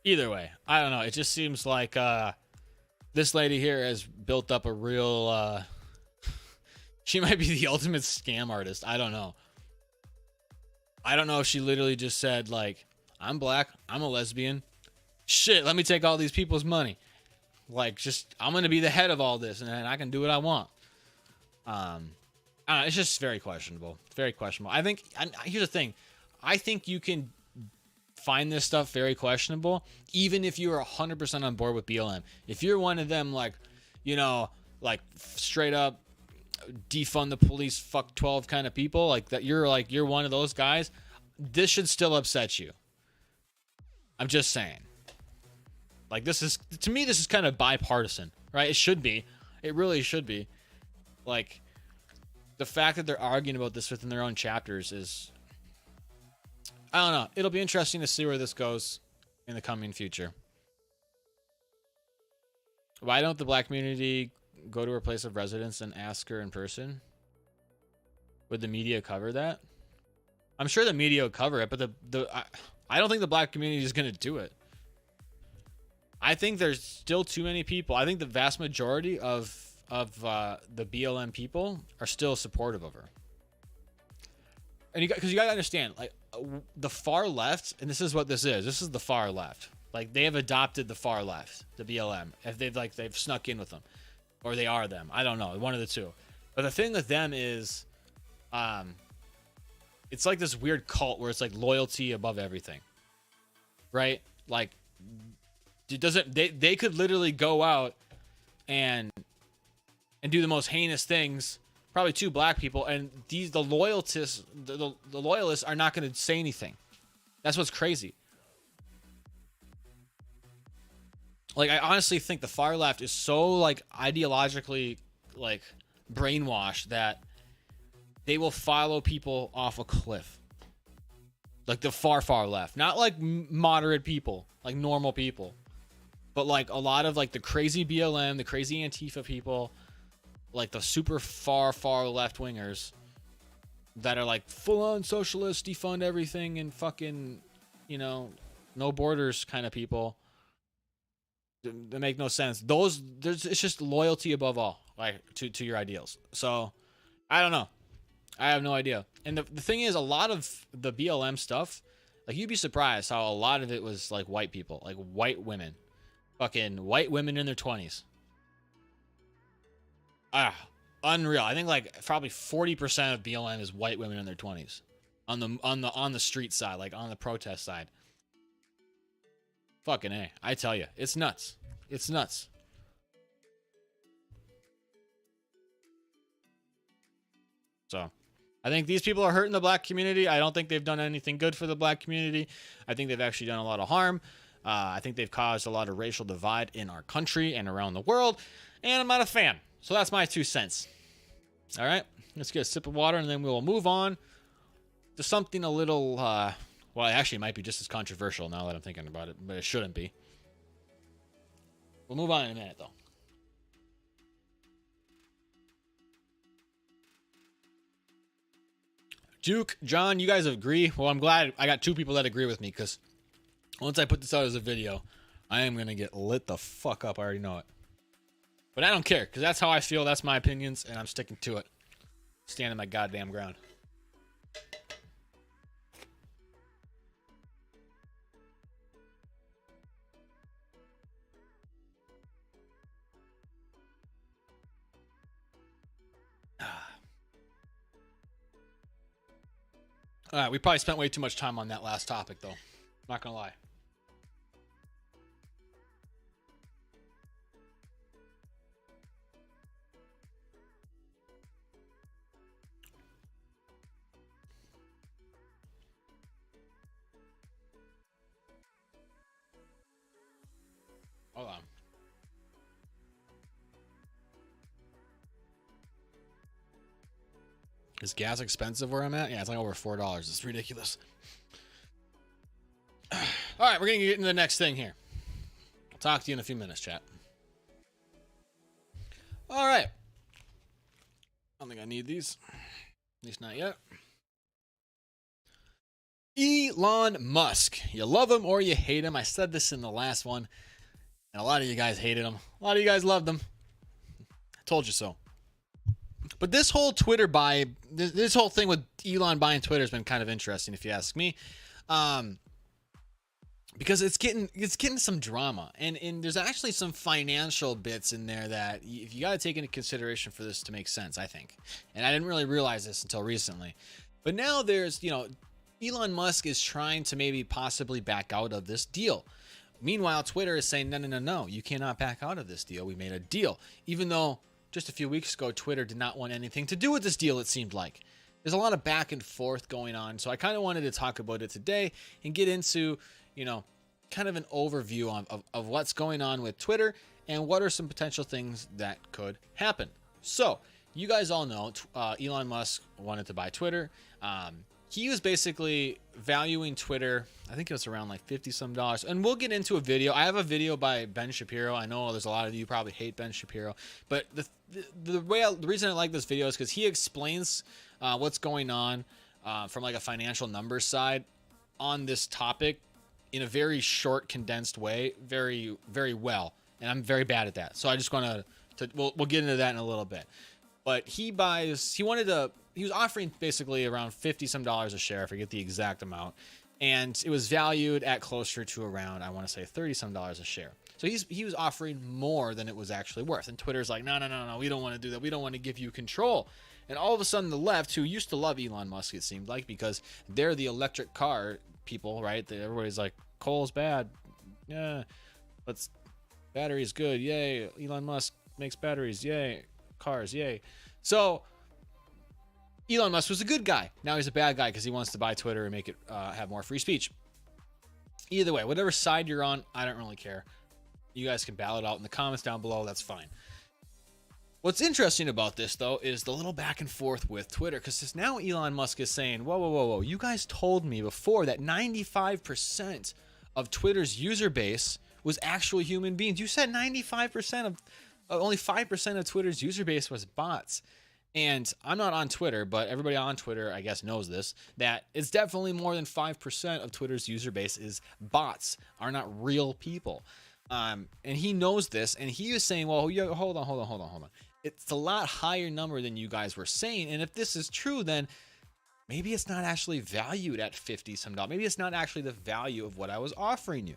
either way, I don't know. It just seems like this lady here has built up a real she might be the ultimate scam artist. I don't know. I don't know if she literally just said like, I'm black, I'm a lesbian, shit, let me take all these people's money. Like, just, I'm going to be the head of all this and I can do what I want. I don't know, it's just very questionable. It's very questionable. I think, here's the thing. I think you can find this stuff very questionable, even if you are 100% on board with BLM. If you're one of them, like, you know, like straight up defund the police, fuck 12 kind of people, like that, you're one of those guys, this should still upset you. I'm just saying. Like, this is, to me, this is kind of bipartisan, right? It should be. It really should be. Like, the fact that they're arguing about this within their own chapters is, I don't know. It'll be interesting to see where this goes in the coming future. Why don't the black community go to her place of residence and ask her in person? Would the media cover that? I'm sure the media will cover it, but I don't think the black community is going to do it. I think there's still too many people. I think the vast majority of the BLM people are still supportive of her. And because you got to understand, like, the far left, and this is what this is. This is the far left. Like, they have adopted the far left, the BLM. If they've snuck in with them, or they are them. I don't know, one of the two. But the thing with them is, it's like this weird cult where it's like loyalty above everything, right? Like, it doesn't, they could literally go out and do the most heinous things, probably to black people, and the loyalists are not going to say anything. That's what's crazy. Like, I honestly think the far left is so like ideologically like brainwashed that they will follow people off a cliff. Like the far left, not like moderate people, like normal people, but like a lot of like the crazy BLM, the crazy Antifa people, like the super far left wingers that are like full on socialist, defund everything and fucking, you know, no borders kind of people. They make no sense. It's just loyalty above all, like to your ideals. So I don't know. I have no idea. And the thing is, a lot of the BLM stuff, like, you'd be surprised how a lot of it was like white people, like white women, fucking white women in their 20s. Unreal. I think like probably 40% of BLM is white women in their 20s on the street side, like on the protest side. Fucking A. I tell you, it's nuts. It's nuts. So I think these people are hurting the black community. I don't think they've done anything good for the black community. I think they've actually done a lot of harm. I think they've caused a lot of racial divide in our country and around the world. And I'm not a fan. So that's my 2 cents. All right. Let's get a sip of water and then we will move on to something a little, well, actually, it might be just as controversial now that I'm thinking about it, but it shouldn't be. We'll move on in a minute, though. Duke, John, you guys agree? Well, I'm glad I got two people that agree with me, because once I put this out as a video, I am going to get lit the fuck up. I already know it. But I don't care, because that's how I feel. That's my opinions, and I'm sticking to it. Standing my goddamn ground. All right, we probably spent way too much time on that last topic, though. Not gonna lie. Hold on. Is gas expensive where I'm at? Yeah, it's like over $4. It's ridiculous. All right, we're going to get into the next thing here. I'll talk to you in a few minutes, chat. All right. I don't think I need these. At least not yet. Elon Musk. You love him or you hate him. I said this in the last one, and a lot of you guys hated him. A lot of you guys loved him. I told you so. But this whole Twitter buy, this whole thing with Elon buying Twitter has been kind of interesting, if you ask me, because it's getting some drama, and there's actually some financial bits in there that you got to take into consideration for this to make sense, I think. And I didn't really realize this until recently, but now there's, Elon Musk is trying to maybe possibly back out of this deal. Meanwhile, Twitter is saying, no, you cannot back out of this deal. We made a deal, even though just a few weeks ago, Twitter did not want anything to do with this deal, it seemed like. There's a lot of back and forth going on, so I kind of wanted to talk about it today and get into, kind of an overview of what's going on with Twitter and what are some potential things that could happen. So, you guys all know Elon Musk wanted to buy Twitter. He was basically valuing Twitter, I think it was around like $50 some, and we'll get into a video. I have a video by Ben Shapiro. I know there's a lot of you probably hate Ben Shapiro, but the reason I like this video is because he explains what's going on from like a financial numbers side on this topic in a very short, condensed way, very, very well, and I'm very bad at that. So I just want to we'll get into that in a little bit. But he was offering basically around $50 some a share, I forget the exact amount, and it was valued at closer to around, I want to say $30 some a share. So he was offering more than it was actually worth, and Twitter's like, no, we don't want to do that. We don't want to give you control. And all of a sudden, the left, who used to love Elon Musk, it seemed like, because they're the electric car people, right? Everybody's like, coal's bad, yeah, but batteries good, yay. Elon Musk makes batteries, yay. Cars, yay. So Elon Musk was a good guy. Now he's a bad guy because he wants to buy Twitter and make it have more free speech. Either way, whatever side you're on, I don't really care. You guys can battle it out in the comments down below. That's fine. What's interesting about this, though, is the little back and forth with Twitter, because now Elon Musk is saying, whoa. You guys told me before that 95% of Twitter's user base was actual human beings. You said 95% of only 5% of Twitter's user base was bots. And I'm not on Twitter, but everybody on Twitter, I guess, knows this, that it's definitely more than 5% of Twitter's user base is bots, are not real people. And he knows this, and he is saying, well, hold on. It's a lot higher number than you guys were saying. And if this is true, then maybe it's not actually valued at $50 some. Maybe it's not actually the value of what I was offering you.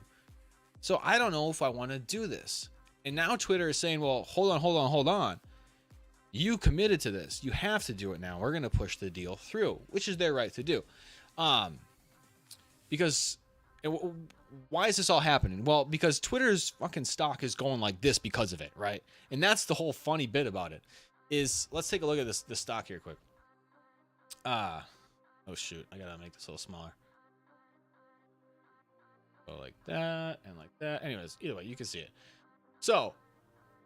So I don't know if I want to do this. And now Twitter is saying, well, hold on. You committed to this. You have to do it now. We're going to push the deal through, which is their right to do. Because why is this all happening? Well, because Twitter's fucking stock is going like this because of it, right? And that's the whole funny bit about it is, let's take a look at this stock here quick. Oh shoot, I got to make this a little smaller. Go like that and like that. Anyways, either way, you can see it. So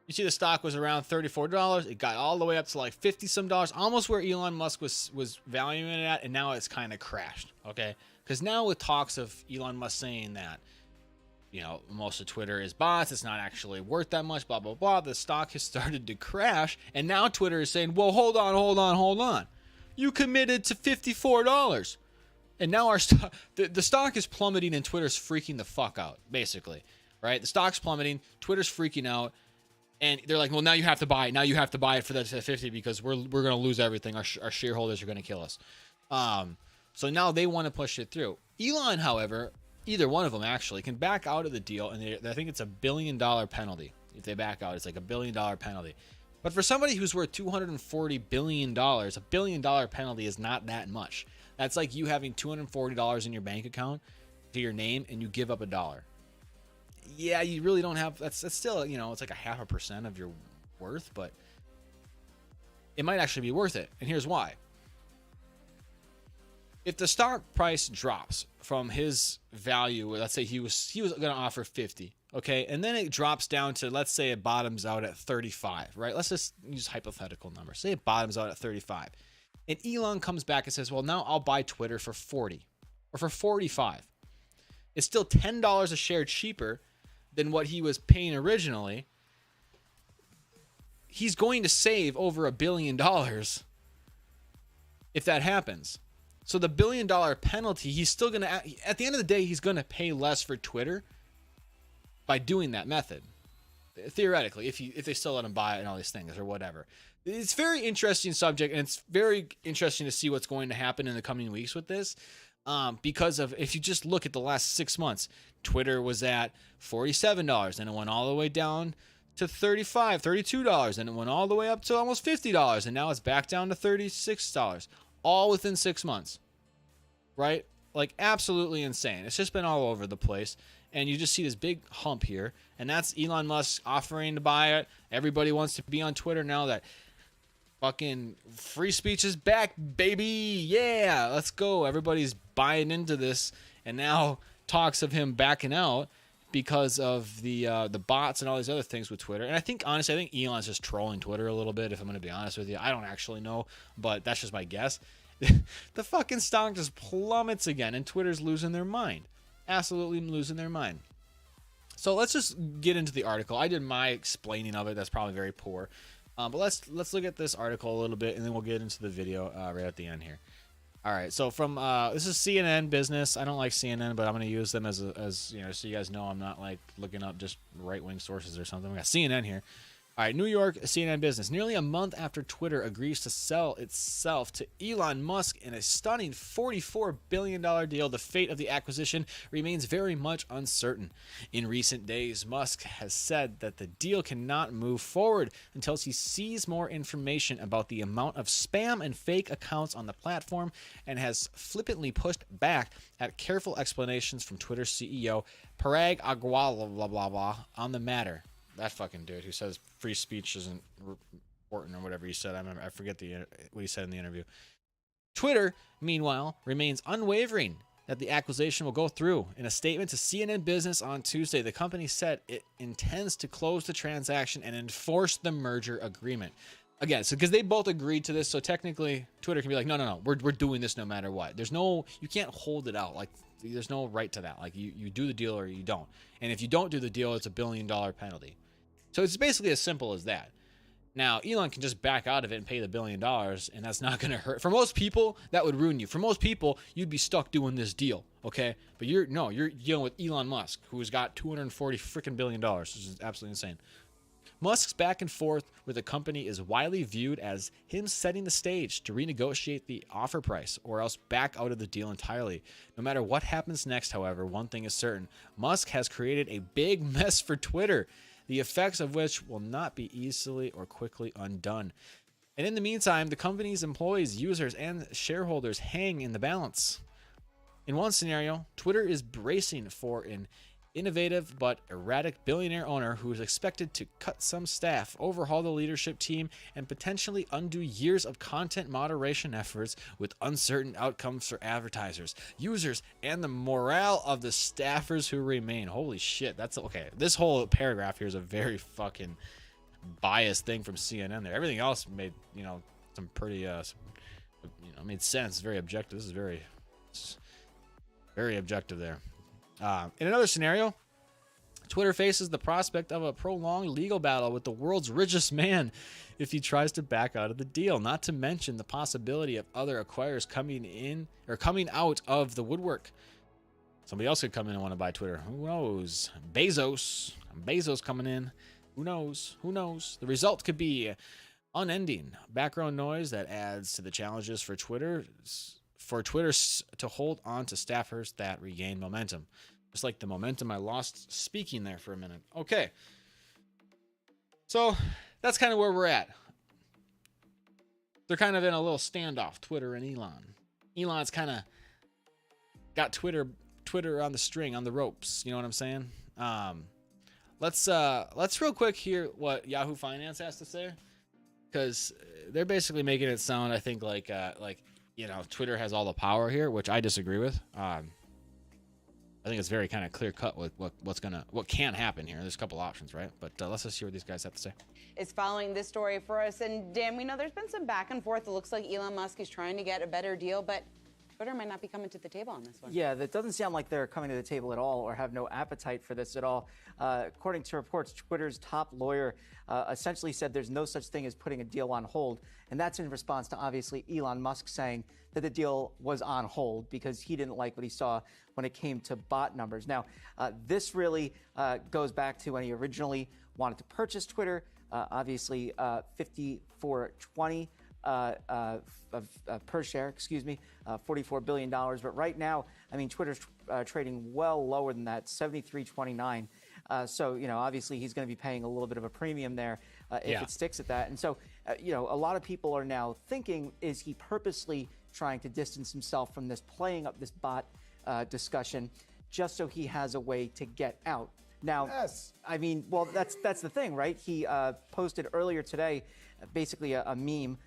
you see the stock was around $34. It got all the way up to like $50 some, almost where Elon Musk was valuing it at, and now it's kind of crashed. Okay, because now with talks of Elon Musk saying that, most of Twitter is bots, it's not actually worth that much, blah blah blah, the stock has started to crash, and now Twitter is saying, well, hold on. You committed to $54. And now our the stock is plummeting and Twitter's freaking the fuck out, basically. Right? The stock's plummeting, Twitter's freaking out, and they're like, well, now you have to buy it. Now you have to buy it for the 50 because we're going to lose everything. Our shareholders are going to kill us. So now they want to push it through. Elon, however, either one of them actually can back out of the deal, and I think it's $1 billion penalty. If they back out, it's like $1 billion penalty. But for somebody who's worth $240 billion, $1 billion penalty is not that much. That's like you having $240 in your bank account to your name and you give up $1. Yeah, you really don't have, that's still, you know, it's like 0.5% of your worth, but it might actually be worth it. And here's why. If the stock price drops from his value, let's say he was going to offer 50, okay, and then it drops down to, let's say it bottoms out at 35, right? Let's just use hypothetical numbers. Say it bottoms out at 35. And Elon comes back and says, well, now I'll buy Twitter for 40 or for 45. It's still $10 a share cheaper than what he was paying originally. He's going to save over $1 billion if that happens. So the $1 billion penalty, he's still going to, at the end of the day, he's going to pay less for Twitter by doing that method. Theoretically, if they still let him buy it and all these things or whatever. It's a very interesting subject, and it's very interesting to see what's going to happen in the coming weeks with this. Because of, if you just look at the last 6 months, Twitter was at $47, and it went all the way down to $35, $32, and it went all the way up to almost $50, and now it's back down to $36, all within 6 months, right? Like absolutely insane. It's just been all over the place, and you just see this big hump here, and that's Elon Musk offering to buy it. Everybody wants to be on Twitter now that fucking free speech is back, baby. Yeah, let's go. Everybody's buying into this, and now talks of him backing out because of the bots and all these other things with Twitter. And I think, honestly, I think Elon's just trolling Twitter a little bit, if I'm going to be honest with you. I don't actually know, but that's just my guess. The fucking stock just plummets again, and Twitter's losing their mind. Absolutely losing their mind. So let's just get into the article. I did my explaining of it. That's probably very poor. But let's look at this article a little bit, and then we'll get into the video right at the end here. All right, so from this is CNN Business. I don't like CNN, but I'm going to use them as you know, so you guys know I'm not like looking up just right-wing sources or something. We got CNN here. All right, New York, CNN Business. Nearly a month after Twitter agrees to sell itself to Elon Musk in a stunning $44 billion deal, the fate of the acquisition remains very much uncertain. In recent days, Musk has said that the deal cannot move forward until he sees more information about the amount of spam and fake accounts on the platform, and has flippantly pushed back at careful explanations from Twitter CEO Parag Agrawal on the matter. That fucking dude who says free speech isn't important or whatever he said. I forget what he said in the interview. Twitter, meanwhile, remains unwavering that the acquisition will go through. In a statement to CNN Business on Tuesday, the company said it intends to close the transaction and enforce the merger agreement. Again, so because they both agreed to this, so technically Twitter can be like, no, we're doing this no matter what. You can't hold it out. Like, there's no right to that. Like, you do the deal or you don't. And if you don't do the deal, it's $1 billion penalty. So it's basically as simple as that. Now, Elon can just back out of it and pay the $1 billion, and that's not going to hurt. For most people, that would ruin you. For most people, you'd be stuck doing this deal, okay? But you're dealing with Elon Musk, who's got $240 freaking billion, which is absolutely insane. Musk's back and forth with the company is widely viewed as him setting the stage to renegotiate the offer price or else back out of the deal entirely. No matter what happens next, however, one thing is certain. Musk has created a big mess for Twitter, the effects of which will not be easily or quickly undone. And in the meantime, the company's employees, users, and shareholders hang in the balance. In one scenario, Twitter is bracing for an innovative but erratic billionaire owner who is expected to cut some staff, overhaul the leadership team, and potentially undo years of content moderation efforts with uncertain outcomes for advertisers, users, and the morale of the staffers who remain. Holy shit, that's okay. This whole paragraph here is a very fucking biased thing from CNN there. Everything else made, some pretty, made sense. Very objective. This is very objective there. In another scenario, Twitter faces the prospect of a prolonged legal battle with the world's richest man if he tries to back out of the deal, not to mention the possibility of other acquirers coming out of the woodwork. Somebody else could come in and want to buy Twitter. Who knows? Bezos coming in. Who knows? The result could be unending background noise that adds to the challenges for Twitter to hold on to staffers that regain momentum. Just like the momentum I lost speaking there for a minute. Okay. So that's kind of where we're at. They're kind of in a little standoff, Twitter and Elon. Elon's kind of got Twitter on the string, on the ropes. You know what I'm saying? Let's real quick hear what Yahoo Finance has to say, because they're basically making it sound, I think, like Twitter has all the power here, which I disagree with. I think it's very kind of clear cut what can happen here. There's a couple options, right? But let's just hear what these guys have to say. Is following this story for us, and Dan, we know there's been some back and forth. It looks like Elon Musk is trying to get a better deal, but Twitter might not be coming to the table on this one. Yeah, that doesn't sound like they're coming to the table at all or have no appetite for this at all. According to reports, Twitter's top lawyer essentially said there's no such thing as putting a deal on hold. And that's in response to, obviously, Elon Musk saying that the deal was on hold because he didn't like what he saw when it came to bot numbers. Now, this really goes back to when he originally wanted to purchase Twitter, obviously $54.20 per share, $44 billion. But right now, I mean, Twitter's trading well lower than that, $73.29. So, obviously he's going to be paying a little bit of a premium there if it sticks at that. And so, a lot of people are now thinking, is he purposely trying to distance himself from this, playing up this bot discussion just so he has a way to get out? Now, yes. I mean, well, that's the thing, right? He posted earlier today basically a meme.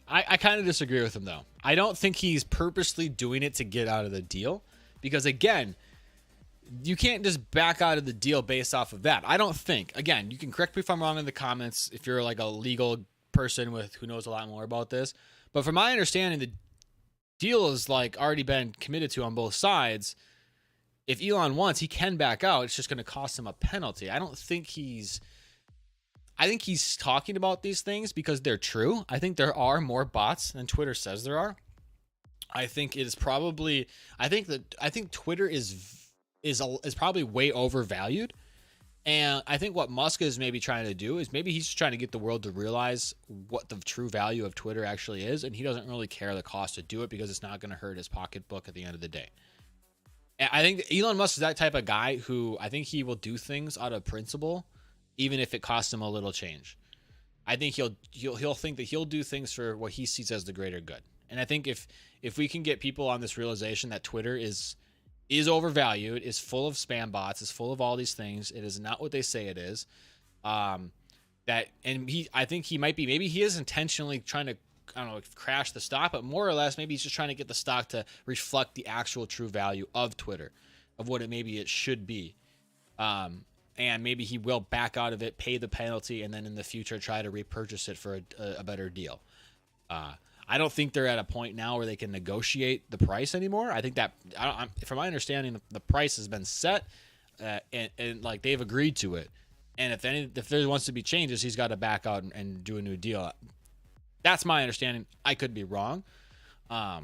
I kind of disagree with him, though. I don't think he's purposely doing it to get out of the deal because, again, you can't just back out of the deal based off of that. I don't think. Again, you can correct me if I'm wrong in the comments if you're like a legal person who knows a lot more about this. But from my understanding, the deal is like already been committed to on both sides. If Elon wants, he can back out. It's just going to cost him a penalty. I think he's talking about these things because they're true. I think there are more bots than Twitter says there are. I think Twitter is probably way overvalued. And I think what Musk is maybe trying to do is maybe he's trying to get the world to realize what the true value of Twitter actually is. And he doesn't really care the cost to do it because it's not going to hurt his pocketbook at the end of the day. And I think Elon Musk is that type of guy who I think he will do things out of principle, even if it costs him a little change. I think he'll think that he'll do things for what he sees as the greater good. And I think if we can get people on this realization that Twitter is overvalued, is full of spam bots, is full of all these things, it is not what they say it is. I think he might be, maybe he is intentionally trying to, I don't know, crash the stock, but more or less, maybe he's just trying to get the stock to reflect the actual true value of Twitter, of what it should be. And maybe he will back out of it, pay the penalty, and then in the future try to repurchase it for a better deal. I don't think they're at a point now where they can negotiate the price anymore. I think that, from my understanding, the price has been set, and like they've agreed to it. And if there wants to be changes, he's got to back out and do a new deal. That's my understanding. I could be wrong, but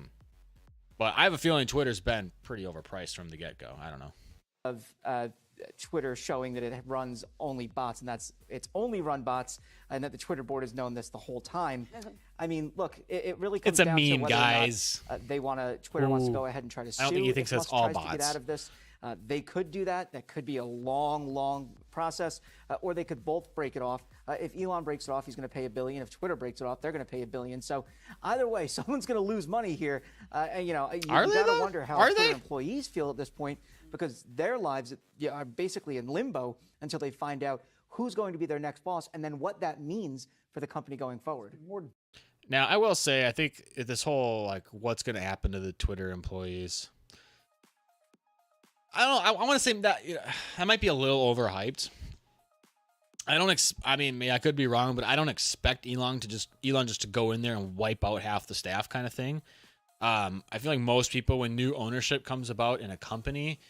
I have a feeling Twitter's been pretty overpriced from the get-go. I don't know. Of Twitter showing that it runs only bots, and it's only run bots, and that the Twitter board has known this the whole time. I mean, look, it really comes down to whether guys. Or not, Twitter wants to go ahead and try to sue. I don't think he thinks that's all bots. To get out of this. They could do that. That could be a long process, or they could both break it off. If Elon breaks it off, he's going to pay $1 billion. If Twitter breaks it off, they're going to pay $1 billion. So either way, someone's going to lose money here. And you got to wonder how Twitter employees feel at this point, because their lives are basically in limbo until they find out who's going to be their next boss and then what that means for the company going forward. Now, I will say, I think this whole, like, what's going to happen to the Twitter employees, I don't know. I want to say that that might be a little overhyped. I could be wrong, but I don't expect Elon just to go in there and wipe out half the staff kind of thing. I feel like most people, when new ownership comes about in a company,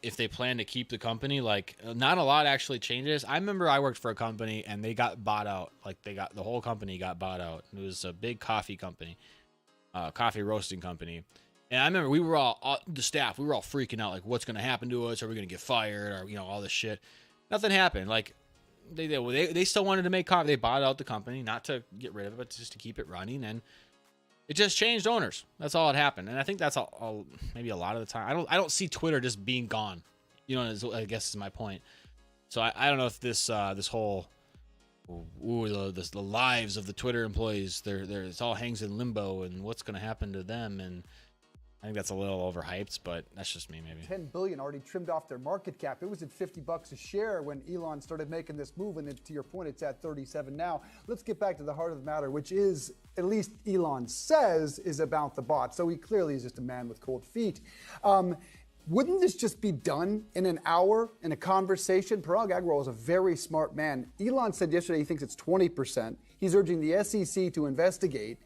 if they plan to keep the company. Like, not a lot actually changes. I remember I worked for a company and they got bought out. Like, the whole company got bought out. It was a big coffee company, coffee roasting company. And I remember we were all the staff, we were all freaking out, like, what's going to happen to us? Are we going to get fired? Or, all this shit. Nothing happened. Like, they still wanted to make coffee. They bought out the company, not to get rid of it, but just to keep it running. And it just changed owners. That's all that happened. And I think that's all maybe a lot of the time. I don't see Twitter just being gone. I guess is my point. So I don't know if this whole the lives of the Twitter employees, it all hangs in limbo, and what's going to happen to them. And I think that's a little overhyped, but that's just me, maybe. 10 billion already trimmed off their market cap. It was at $50 a share when Elon started making this move, and to your point, it's at 37 now. Let's get back to the heart of the matter, which is, at least Elon says, is about the bot. So he clearly is just a man with cold feet. Wouldn't this just be done in an hour in a conversation? Parag Agrawal is a very smart man. Elon said yesterday he thinks it's 20%. He's urging the SEC to investigate.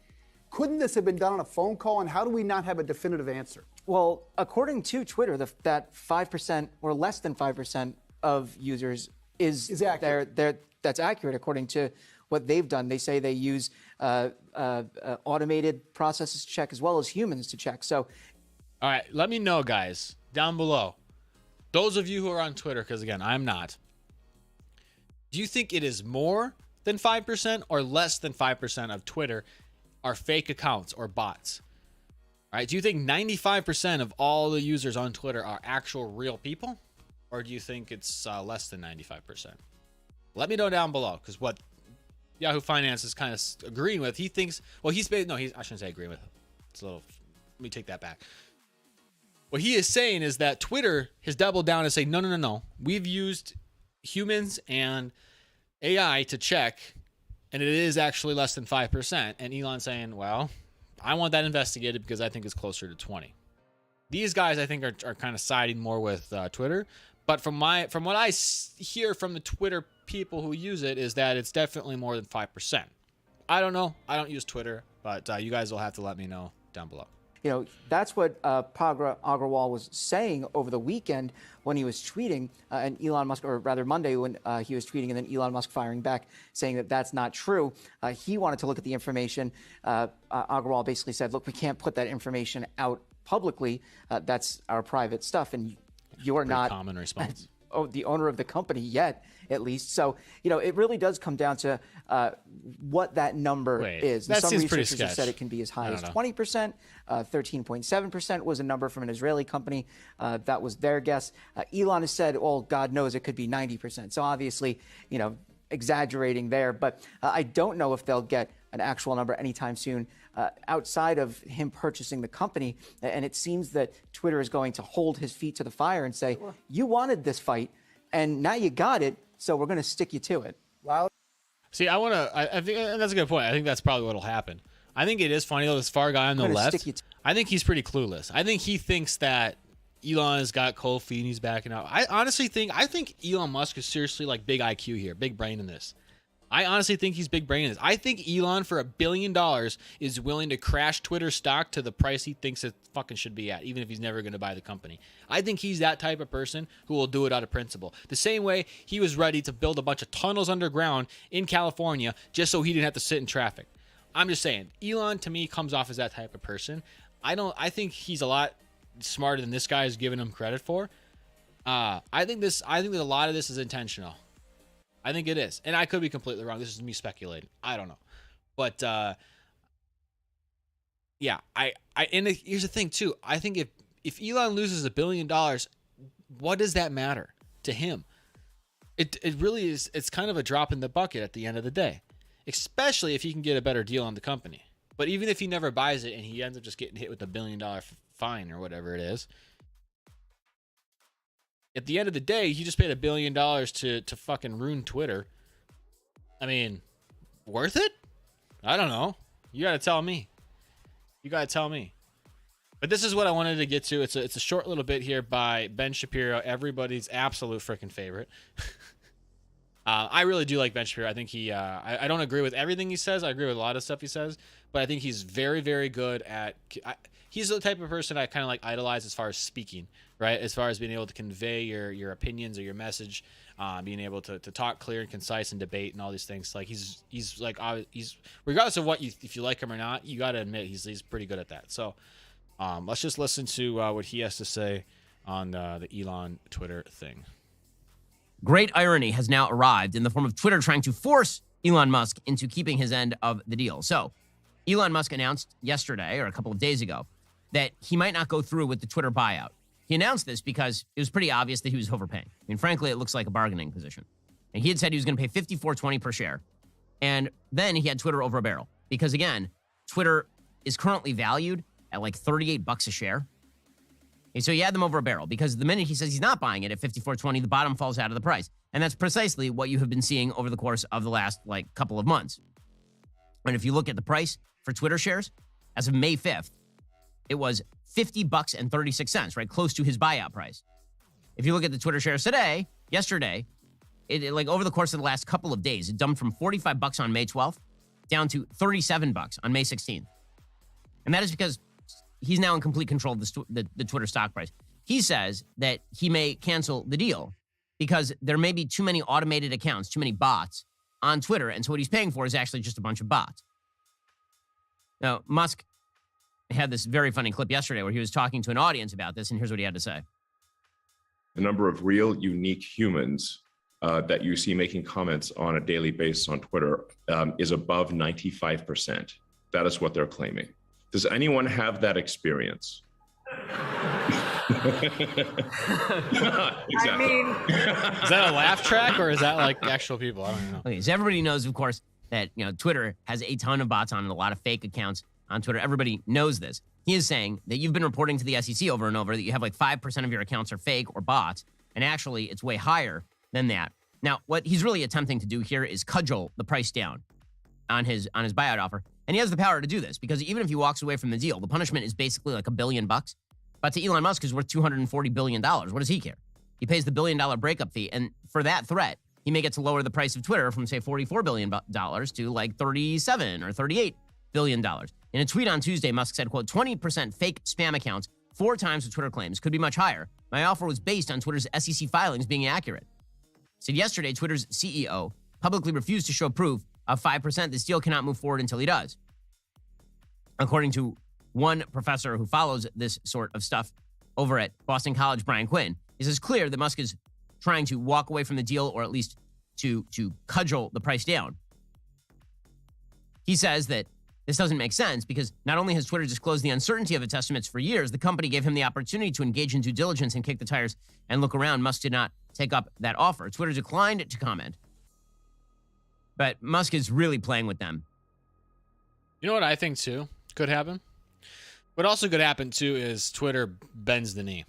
Couldn't this have been done on a phone call, and how do we not have a definitive answer? Well, according to Twitter, that 5% or less than 5% of users is accurate. That's accurate according to what they've done. They say they use automated processes to check as well as humans to check. So, all right, let me know, guys, down below. Those of you who are on Twitter, because again, I'm not. Do you think it is more than 5% or less than 5% of Twitter are fake accounts or bots? All right, do you think 95% of all the users on Twitter are actual real people, or do you think it's less than 95%? Let me know down below, because what Yahoo Finance is kind of agreeing with, he thinks, well, I shouldn't say agreeing with. It's a little, let me take that back. What he is saying is that Twitter has doubled down and saying, no. We've used humans and AI to check, and it is actually less than 5%. And Elon saying, well, I want that investigated because I think it's closer to 20. These guys, I think, are kind of siding more with Twitter. But from what I hear from the Twitter people who use it is that it's definitely more than 5%. I don't know. I don't use Twitter, but you guys will have to let me know down below. That's what Parag Agrawal was saying over the weekend when he was tweeting, and Elon Musk, or rather Monday when he was tweeting, and then Elon Musk firing back saying that that's not true. He wanted to look at the information. Agrawal basically said, look, we can't put that information out publicly. That's our private stuff, and you're not common response. The owner of the company yet, at least. So, it really does come down to what that number is. That some seems pretty researchers have said it can be as high as 20%. 13.7% was a number from an Israeli company. That was their guess. Elon has said, well, God knows it could be 90%. So obviously, exaggerating there. But I don't know if they'll get an actual number anytime soon outside of him purchasing the company. And it seems that Twitter is going to hold his feet to the fire and say, you wanted this fight, and now you got it, so we're going to stick you to it. Wow. See, I think that's a good point. I think that's probably what'll happen. I think it is funny, though, this far guy on the left, I think he's pretty clueless. I think he thinks that Elon has got cold feet and he's backing out. I think Elon Musk is seriously like big IQ here, big brain in this. I honestly think he's big brain in this. I think Elon, for $1 billion, is willing to crash Twitter stock to the price he thinks it fucking should be at, even if he's never going to buy the company. I think he's that type of person who will do it out of principle. The same way he was ready to build a bunch of tunnels underground in California just so he didn't have to sit in traffic. I'm just saying, Elon to me comes off as that type of person. I think he's a lot smarter than this guy is giving him credit for. I think that a lot of this is intentional. I think it is. And I could be completely wrong. This is me speculating. I don't know. But yeah, and here's the thing too. I think if Elon loses $1 billion, what does that matter to him? It really is. It's kind of a drop in the bucket at the end of the day, especially if he can get a better deal on the company. But even if he never buys it and he ends up just getting hit with $1 billion fine or whatever it is, at the end of the day, he just paid $1 billion to fucking ruin Twitter. I mean, worth it? I don't know. You got to tell me. But this is what I wanted to get to. It's a short little bit here by Ben Shapiro, everybody's absolute freaking favorite. I really do like Ben Shapiro. I think I don't agree with everything he says. I agree with a lot of stuff he says, but I think he's very, very good at. He's the type of person I kind of like idolize as far as speaking, right? As far as being able to convey your opinions or your message, being able to talk clear and concise and debate and all these things. Like he's regardless of if you like him or not, you got to admit he's pretty good at that. So let's just listen to what he has to say on the Elon Twitter thing. Great irony has now arrived in the form of Twitter trying to force Elon Musk into keeping his end of the deal. So Elon Musk announced yesterday or a couple of days ago that he might not go through with the Twitter buyout. He announced this because it was pretty obvious that he was overpaying. I mean, frankly, it looks like a bargaining position. And he had said he was going to pay $54.20 per share. And then he had Twitter over a barrel because, again, Twitter is currently valued at like $38 a share. And so he had them over a barrel because the minute he says he's not buying it at $54.20, the bottom falls out of the price. And that's precisely what you have been seeing over the course of the last couple of months. And if you look at the price for Twitter shares, as of May 5th, it was $50.36, right? Close to his buyout price. If you look at the Twitter shares yesterday, it over the course of the last couple of days, it dumped from $45 on May 12th down to $37 on May 16th. And that is because he's now in complete control of the Twitter stock price. He says that he may cancel the deal because there may be too many automated accounts, too many bots on Twitter. And so what he's paying for is actually just a bunch of bots. Now, Musk had this very funny clip yesterday where he was talking to an audience about this, and here's what he had to say. The number of real, unique humans that you see making comments on a daily basis on Twitter is above 95%. That is what they're claiming. Does anyone have that experience? Exactly. I mean, is that a laugh track or is that like actual people? I don't know. Okay, so everybody knows, of course, that Twitter has a ton of bots on it, a lot of fake accounts on Twitter. Everybody knows this. He is saying that you've been reporting to the SEC over and over that you have like 5% of your accounts are fake or bots, and actually it's way higher than that. Now, what he's really attempting to do here is cudgel the price down on his buyout offer. And he has the power to do this because even if he walks away from the deal, the punishment is basically like $1 billion. But to Elon Musk is worth $240 billion. What does he care? He pays the $1 billion breakup fee. And for that threat, he may get to lower the price of Twitter from, say, $44 billion to like $37 or $38 billion. In a tweet on Tuesday, Musk said, quote, 20% fake spam accounts, 4 times what Twitter claims, could be much higher. My offer was based on Twitter's SEC filings being accurate. Said yesterday, Twitter's CEO publicly refused to show proof of 5%. This deal cannot move forward until he does. According to one professor who follows this sort of stuff over at Boston College, Brian Quinn, he says clear that Musk is trying to walk away from the deal or at least to cudgel the price down. He says that this doesn't make sense because not only has Twitter disclosed the uncertainty of its estimates for years, the company gave him the opportunity to engage in due diligence and kick the tires and look around. Musk did not take up that offer. Twitter declined to comment. But Musk is really playing with them. You know what I think, too, could happen? What also could happen, too, is Twitter bends the knee.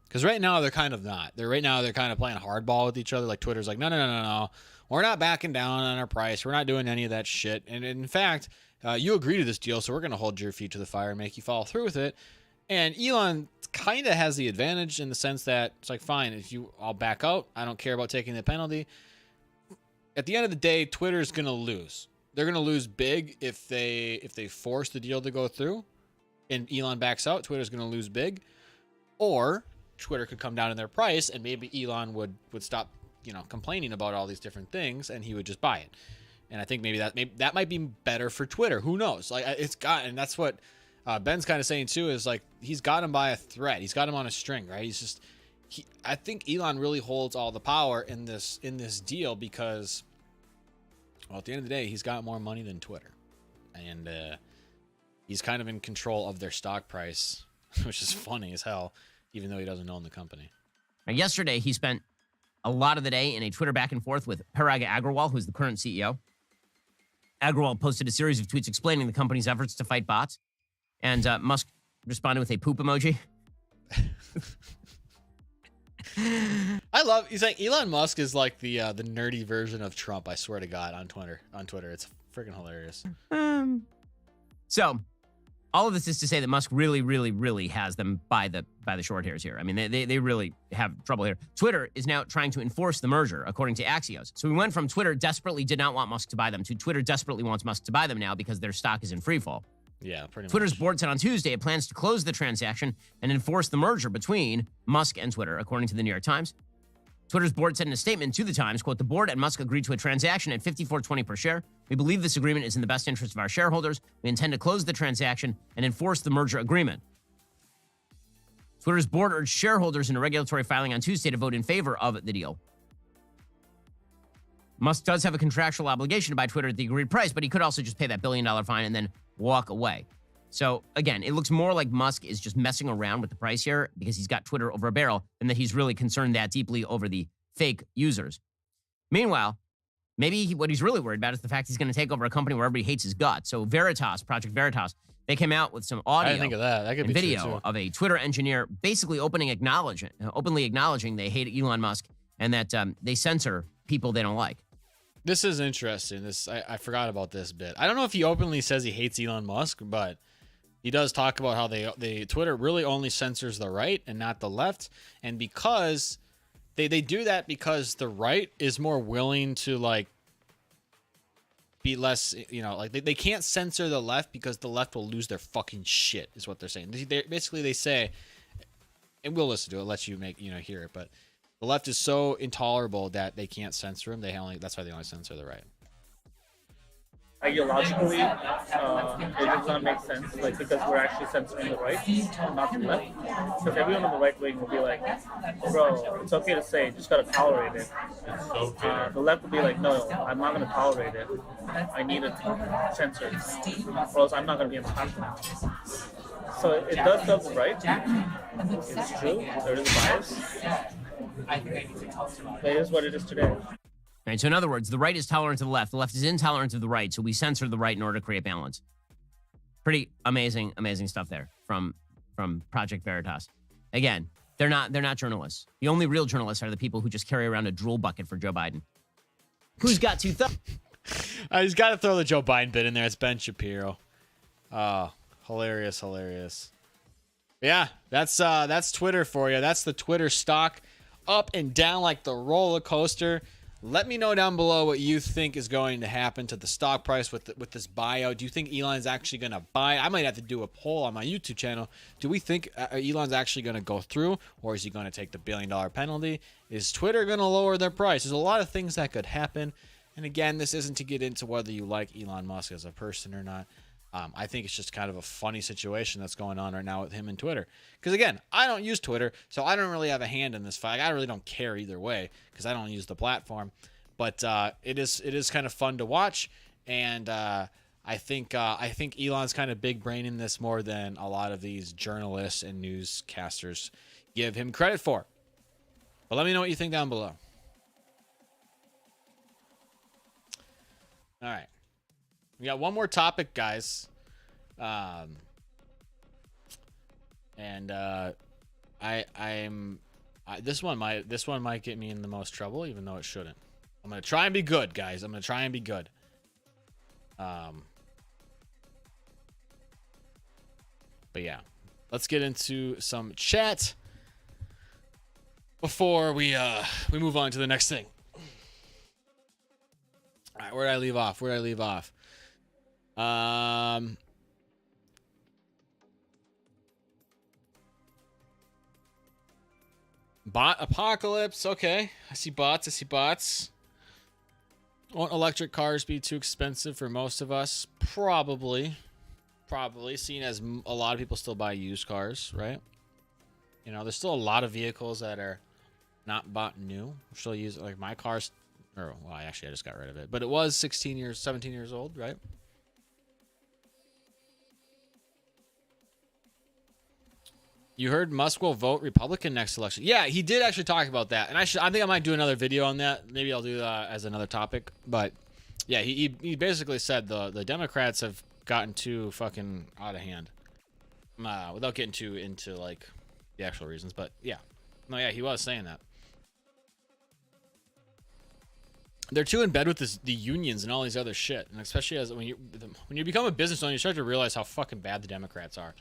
Because right now, they're kind of not. They're kind of playing hardball with each other. Like, Twitter's like, no. We're not backing down on our price. We're not doing any of that shit. And in fact, you agree to this deal, so we're going to hold your feet to the fire and make you follow through with it. And Elon kind of has the advantage in the sense that it's like, fine, I'll back out. I don't care about taking the penalty. At the end of the day, Twitter's going to lose. They're going to lose big if they force the deal to go through and Elon backs out. Twitter's going to lose big. Or Twitter could come down in their price and maybe Elon would stop, complaining about all these different things and he would just buy it. And I think maybe that might be better for Twitter. Who knows? Like and that's what Ben's kind of saying too, is like he's got him by a thread. He's got him on a string, right? I think Elon really holds all the power in this deal because, well, at the end of the day, he's got more money than Twitter, and he's kind of in control of their stock price, which is funny as hell, even though he doesn't own the company. Now, yesterday, he spent a lot of the day in a Twitter back and forth with Parag Agrawal, who's the current CEO. Agrawal posted a series of tweets explaining the company's efforts to fight bots, and Musk responded with a poop emoji. He's like, Elon Musk is like the nerdy version of Trump, I swear to God, on Twitter. It's freaking hilarious. So all of this is to say that Musk really, really, really has them by the short hairs here. I mean, they really have trouble here. Twitter is now trying to enforce the merger, according to Axios. So we went from Twitter desperately did not want Musk to buy them to Twitter desperately wants Musk to buy them now because their stock is in free fall. Yeah, pretty much. Twitter's board said on Tuesday it plans to close the transaction and enforce the merger between Musk and Twitter, according to the New York Times. Twitter's board said in a statement to the Times, quote, "The board and Musk agreed to a transaction at $54.20 per share. We believe this agreement is in the best interest of our shareholders. We intend to close the transaction and enforce the merger agreement." Twitter's board urged shareholders in a regulatory filing on Tuesday to vote in favor of the deal. Musk does have a contractual obligation to buy Twitter at the agreed price, but he could also just pay that $1 billion fine and then walk away. So, again, it looks more like Musk is just messing around with the price here because he's got Twitter over a barrel and that he's really concerned that deeply over the fake users. Meanwhile, maybe what he's really worried about is the fact he's going to take over a company where everybody hates his guts. So Veritas, Project Veritas, they came out with some audio I didn't think of that. That could and be video true too. of a Twitter engineer basically openly acknowledging they hate Elon Musk and that they censor people they don't like. This is interesting. I forgot about this bit. I don't know if he openly says he hates Elon Musk, but he does talk about how they Twitter really only censors the right and not the left, and because they do that because the right is more willing to like be less, like they can't censor the left because the left will lose their fucking shit, is what they're saying. They say, and we'll listen to it, let you hear it, but the left is so intolerable that they can't censor them. That's why they only censor the right. Ideologically, it does not make sense, like, because we're actually censoring the right, not the left. Because everyone on the right wing will be like, bro, it's okay to say, just gotta tolerate it. The left will be like, no, I'm not gonna tolerate it. I need it censored, or else I'm not gonna be intolerant. So it does serve the right. It's true, there is a bias. That is what it is today. Right, so in other words, the right is tolerant of the left is intolerant of the right, so we censor the right in order to create balance. Pretty amazing stuff there from Project Veritas. Again, they're not journalists. The only real journalists are the people who just carry around a drool bucket for Joe Biden. Who's got two thumbs? He's got to throw the Joe Biden bit in there. It's Ben Shapiro. Hilarious. Yeah, that's Twitter for you. That's the Twitter stock, up and down like the roller coaster. Let me know down below what you think is going to happen to the stock price with this buyout. Do you think Elon's actually going to buy? I might have to do a poll on my YouTube channel. Do we think Elon's actually going to go through, or is he going to take the $1 billion penalty? Is Twitter going to lower their price? There's a lot of things that could happen. And again, this isn't to get into whether you like Elon Musk as a person or not. I think it's just kind of a funny situation that's going on right now with him and Twitter. Because again, I don't use Twitter, so I don't really have a hand in this fight. I really don't care either way because I don't use the platform. But it is kind of fun to watch, and I think Elon's kind of big brain in this more than a lot of these journalists and newscasters give him credit for. But let me know what you think down below. All right. We got one more topic, guys. This one might get me in the most trouble, even though it shouldn't. I'm gonna try and be good, guys. I'm gonna try and be good. But yeah, let's get into some chat before we move on to the next thing. All right, where did I leave off? Bot apocalypse. Okay, I see bots. Won't electric cars be too expensive for most of us? Probably, seeing as a lot of people still buy used cars, right? There's still a lot of vehicles that are not bought new. Still use, like, my car's, I just got rid of it, but it was 17 years old, right? You heard Musk will vote Republican next election. Yeah, he did actually talk about that, and I think I might do another video on that. Maybe I'll do that as another topic. But yeah, he basically said the Democrats have gotten too fucking out of hand. Without getting too into like the actual reasons, but yeah, he was saying that. they're too in bed with the unions and all these other shit, and especially as when you become a business owner, you start to realize how fucking bad the Democrats are,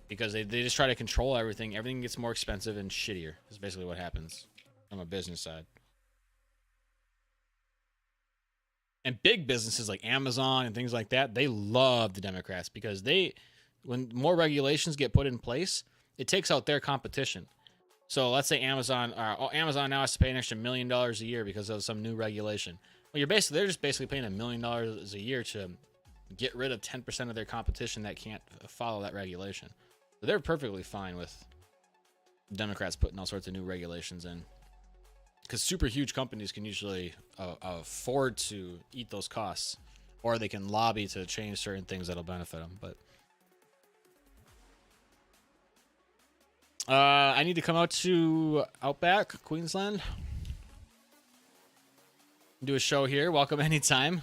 because they just try to control everything. Everything gets more expensive and shittier. Is basically what happens on a business side. And big businesses like Amazon and things like that, they love the Democrats because when more regulations get put in place, it takes out their competition. So let's say Amazon now has to pay an extra $1 million a year because of some new regulation. Well, they're just basically paying $1 million a year to get rid of 10% of their competition that can't follow that regulation. So they're perfectly fine with Democrats putting all sorts of new regulations in, because super huge companies can usually afford to eat those costs, or they can lobby to change certain things that'll benefit them. But I need to come out to Outback, Queensland. Do a show here. Welcome anytime.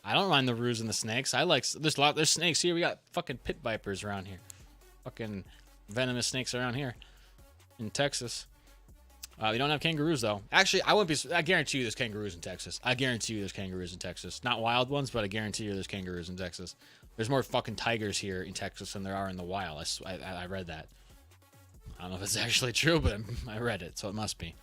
I don't mind the roos and the snakes. There's snakes here. We got fucking pit vipers around here. Fucking venomous snakes around here in Texas. We don't have kangaroos though. Actually, I guarantee you there's kangaroos in Texas. I guarantee you there's kangaroos in Texas. Not wild ones, but I guarantee you there's kangaroos in Texas. There's more fucking tigers here in Texas than there are in the wild. I read that. I don't know if it's actually true, but I read it, so it must be.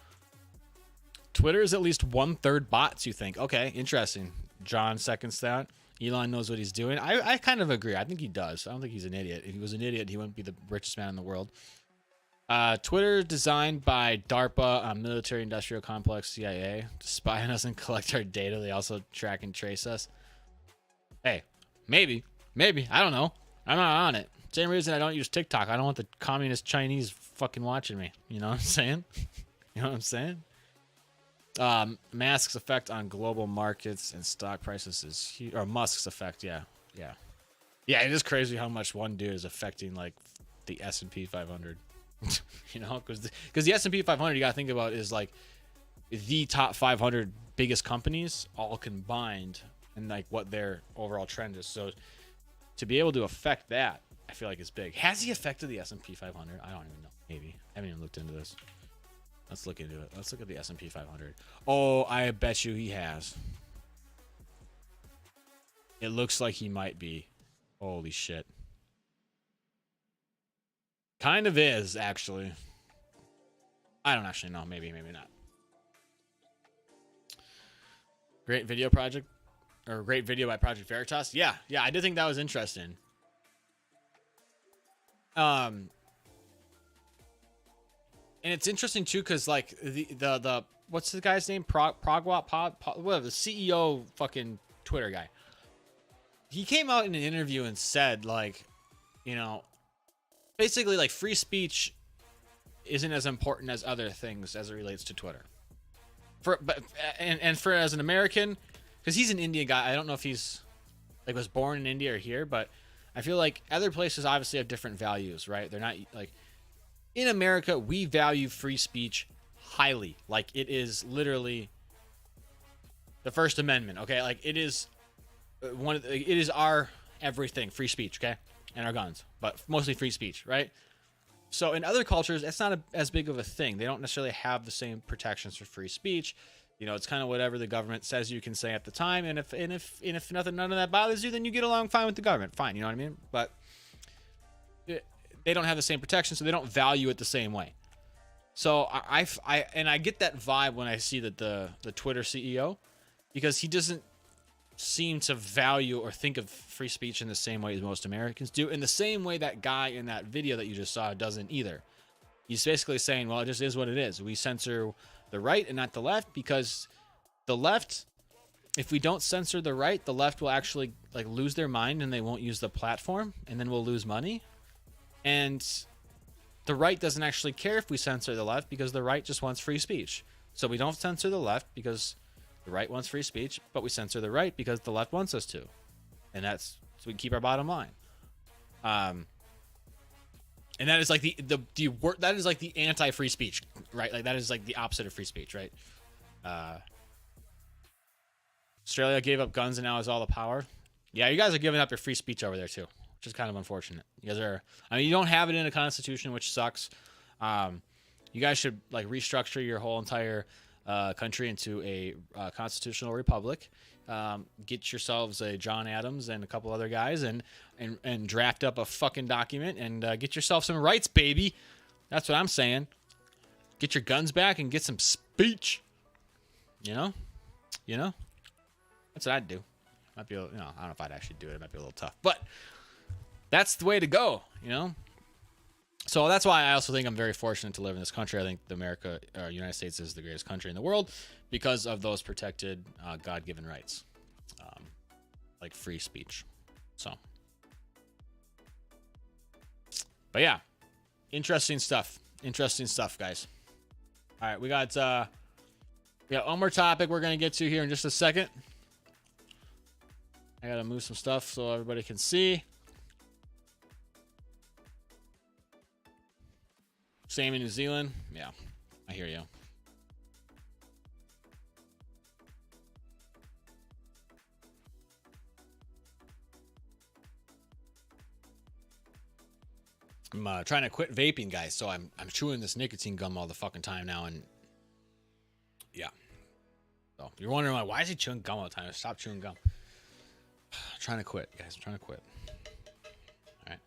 Twitter is at least 1/3 bots, you think. Okay, interesting. John seconds that. Elon knows what he's doing. I kind of agree. I think he does. I don't think he's an idiot. If he was an idiot, he wouldn't be the richest man in the world. Twitter designed by DARPA, military industrial complex, CIA, to spy on us and collect our data. They also track and trace us. Hey, maybe. I don't know. I'm not on it. Same reason I don't use TikTok. I don't want the communist Chinese fucking watching me. You know what I'm saying? You know what I'm saying? Musk's effect on global markets and stock prices is huge. Or Musk's effect, yeah. It is crazy how much one dude is affecting like the S&P 500. You know, because the S&P 500 you gotta think about is like the top 500 biggest companies all combined, and like what their overall trend is. So to be able to affect that, I feel like it's big. Has he affected the S&P 500? I don't even know. Maybe. I haven't even looked into this. Let's look into it. Let's look at the S&P 500. Oh, I bet you he has. It looks like he might be. Holy shit. Kind of is, actually. I don't actually know. Maybe not. Great video project. Or great video by Project Veritas. Yeah, I did think that was interesting. And it's interesting too, because like the what's the guy's name? Whatever, the CEO fucking Twitter guy. He came out in an interview and said, like, you know, basically like free speech isn't as important as other things as it relates to Twitter. For as an American, because he's an Indian guy, I don't know if he's like was born in India or here, but I feel like other places obviously have different values, right? They're not like in America, we value free speech highly. Like it is literally the First Amendment, okay? Like it is it is our everything, free speech, okay? And our guns, but mostly free speech, right? So in other cultures, it's not as big of a thing. They don't necessarily have the same protections for free speech. You know, it's kind of whatever the government says you can say at the time, and if none of that bothers you, then you get along fine with the government. Fine, you know what I mean? But they don't have the same protection, so they don't value it the same way. So I get that vibe when I see that the Twitter CEO, because he doesn't seem to value or think of free speech in the same way as most Americans do, in the same way that guy in that video that you just saw doesn't either. He's basically saying, well, it just is what it is. We censor the right and not the left, because the left, if we don't censor the right, the left will actually like lose their mind and they won't use the platform, and then we'll lose money. And the right doesn't actually care if we censor the left, because the right just wants free speech. So we don't censor the left because the right wants free speech, but we censor the right because the left wants us to. And that's so we can keep our bottom line. And that is like that is like the anti-free speech, right? Like that is like the opposite of free speech, right? Australia gave up guns and now has all the power. Yeah, you guys are giving up your free speech over there too, which is kind of unfortunate. You guys are, I mean, you don't have it in a constitution, which sucks. You guys should like restructure your whole entire country into a constitutional republic. Get yourselves a John Adams and a couple other guys and draft up a fucking document and get yourself some rights, baby. That's what I'm saying. Get your guns back and get some speech. You know? That's what I'd do. Might be, I don't know if I'd actually do it. It might be a little tough, but that's the way to go, So that's why I also think I'm very fortunate to live in this country. I think United States is the greatest country in the world because of those protected God-given rights, like free speech. So, but yeah, interesting stuff, guys. All right, we got one more topic we're gonna get to here in just a second. I gotta move some stuff so everybody can see. Same in New Zealand. Yeah, I hear you. I'm trying to quit vaping, guys, so I'm chewing this nicotine gum all the fucking time now, and yeah. So you're wondering why is he chewing gum all the time? Stop chewing gum. I'm trying to quit, guys. I'm trying to quit. All right,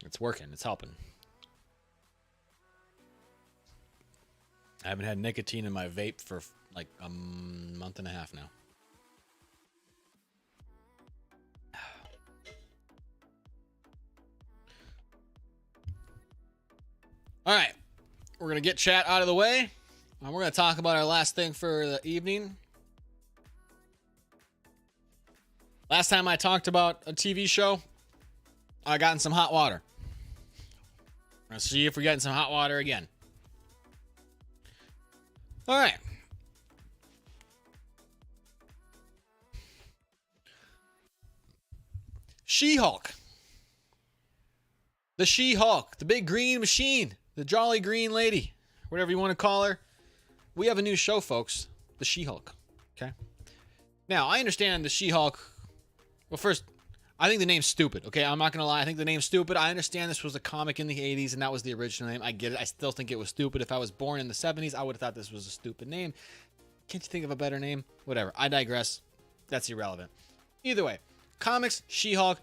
it's working. It's helping. I haven't had nicotine in my vape for like a month and a half now. All right, we're going to get chat out of the way. And we're going to talk about our last thing for the evening. Last time I talked about a TV show, I got in some hot water. We're going to see if we get in some hot water again. All right. She-Hulk. The She-Hulk, the big green machine, the jolly green lady, whatever you want to call her. We have a new show, folks, the She-Hulk. Okay. Now, I understand the She-Hulk. Well, first, I think the name's stupid. Okay, I'm not going to lie. I think the name's stupid. I understand this was a comic in the 80s, and that was the original name. I get it. I still think it was stupid. If I was born in the 70s, I would have thought this was a stupid name. Can't you think of a better name? Whatever. I digress. That's irrelevant. Either way, comics, She-Hulk.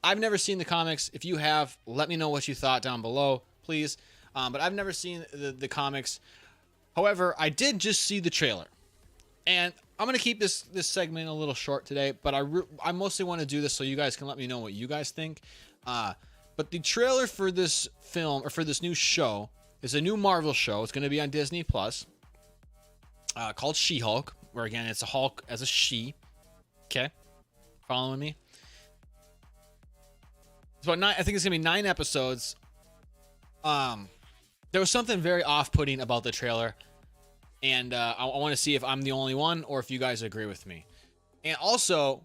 I've never seen the comics. If you have, let me know what you thought down below, please. But I've never seen the comics. However, I did just see the trailer. And I'm going to keep this segment a little short today, but I mostly want to do this so you guys can let me know what you guys think. But the trailer for this film, or for this new show, is a new Marvel show. It's going to be on Disney Plus, called She-Hulk, where again, it's a Hulk as a she. Okay? Following me? It's about I think it's going to be 9 episodes. There was something very off-putting about the trailer. And I want to see if I'm the only one or if you guys agree with me. And also,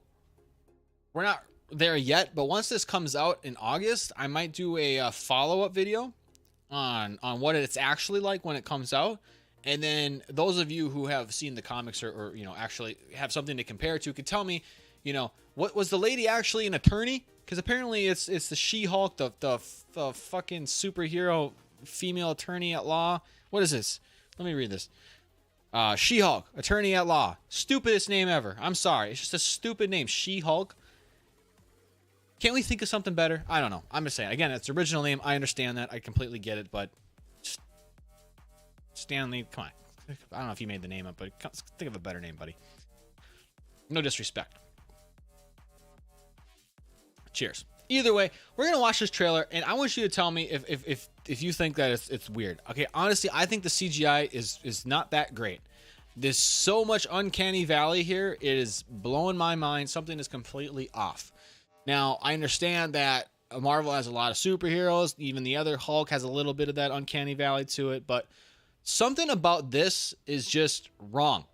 we're not there yet, but once this comes out in August, I might do a follow-up video on what it's actually like when it comes out. And then those of you who have seen the comics or actually have something to compare to could tell me, what was the lady actually an attorney? Because apparently it's the She-Hulk, the fucking superhero female attorney at law. What is this? Let me read this. She-Hulk, attorney at law. Stupidest name ever. I'm sorry. It's just a stupid name. She-Hulk. Can't we think of something better? I don't know. I'm just saying. Again, it's the original name. I understand that. I completely get it, but just Stanley, come on. I don't know if you made the name up, but think of a better name, buddy. No disrespect. Cheers. Either way, we're gonna watch this trailer, and I want you to tell me if you think that it's weird. Okay, honestly, I think the CGI is not that great. There's so much uncanny valley here. It is blowing my mind. Something is completely off. Now, I understand that Marvel has a lot of superheroes. Even the other Hulk has a little bit of that uncanny valley to it, but something about this is just wrong.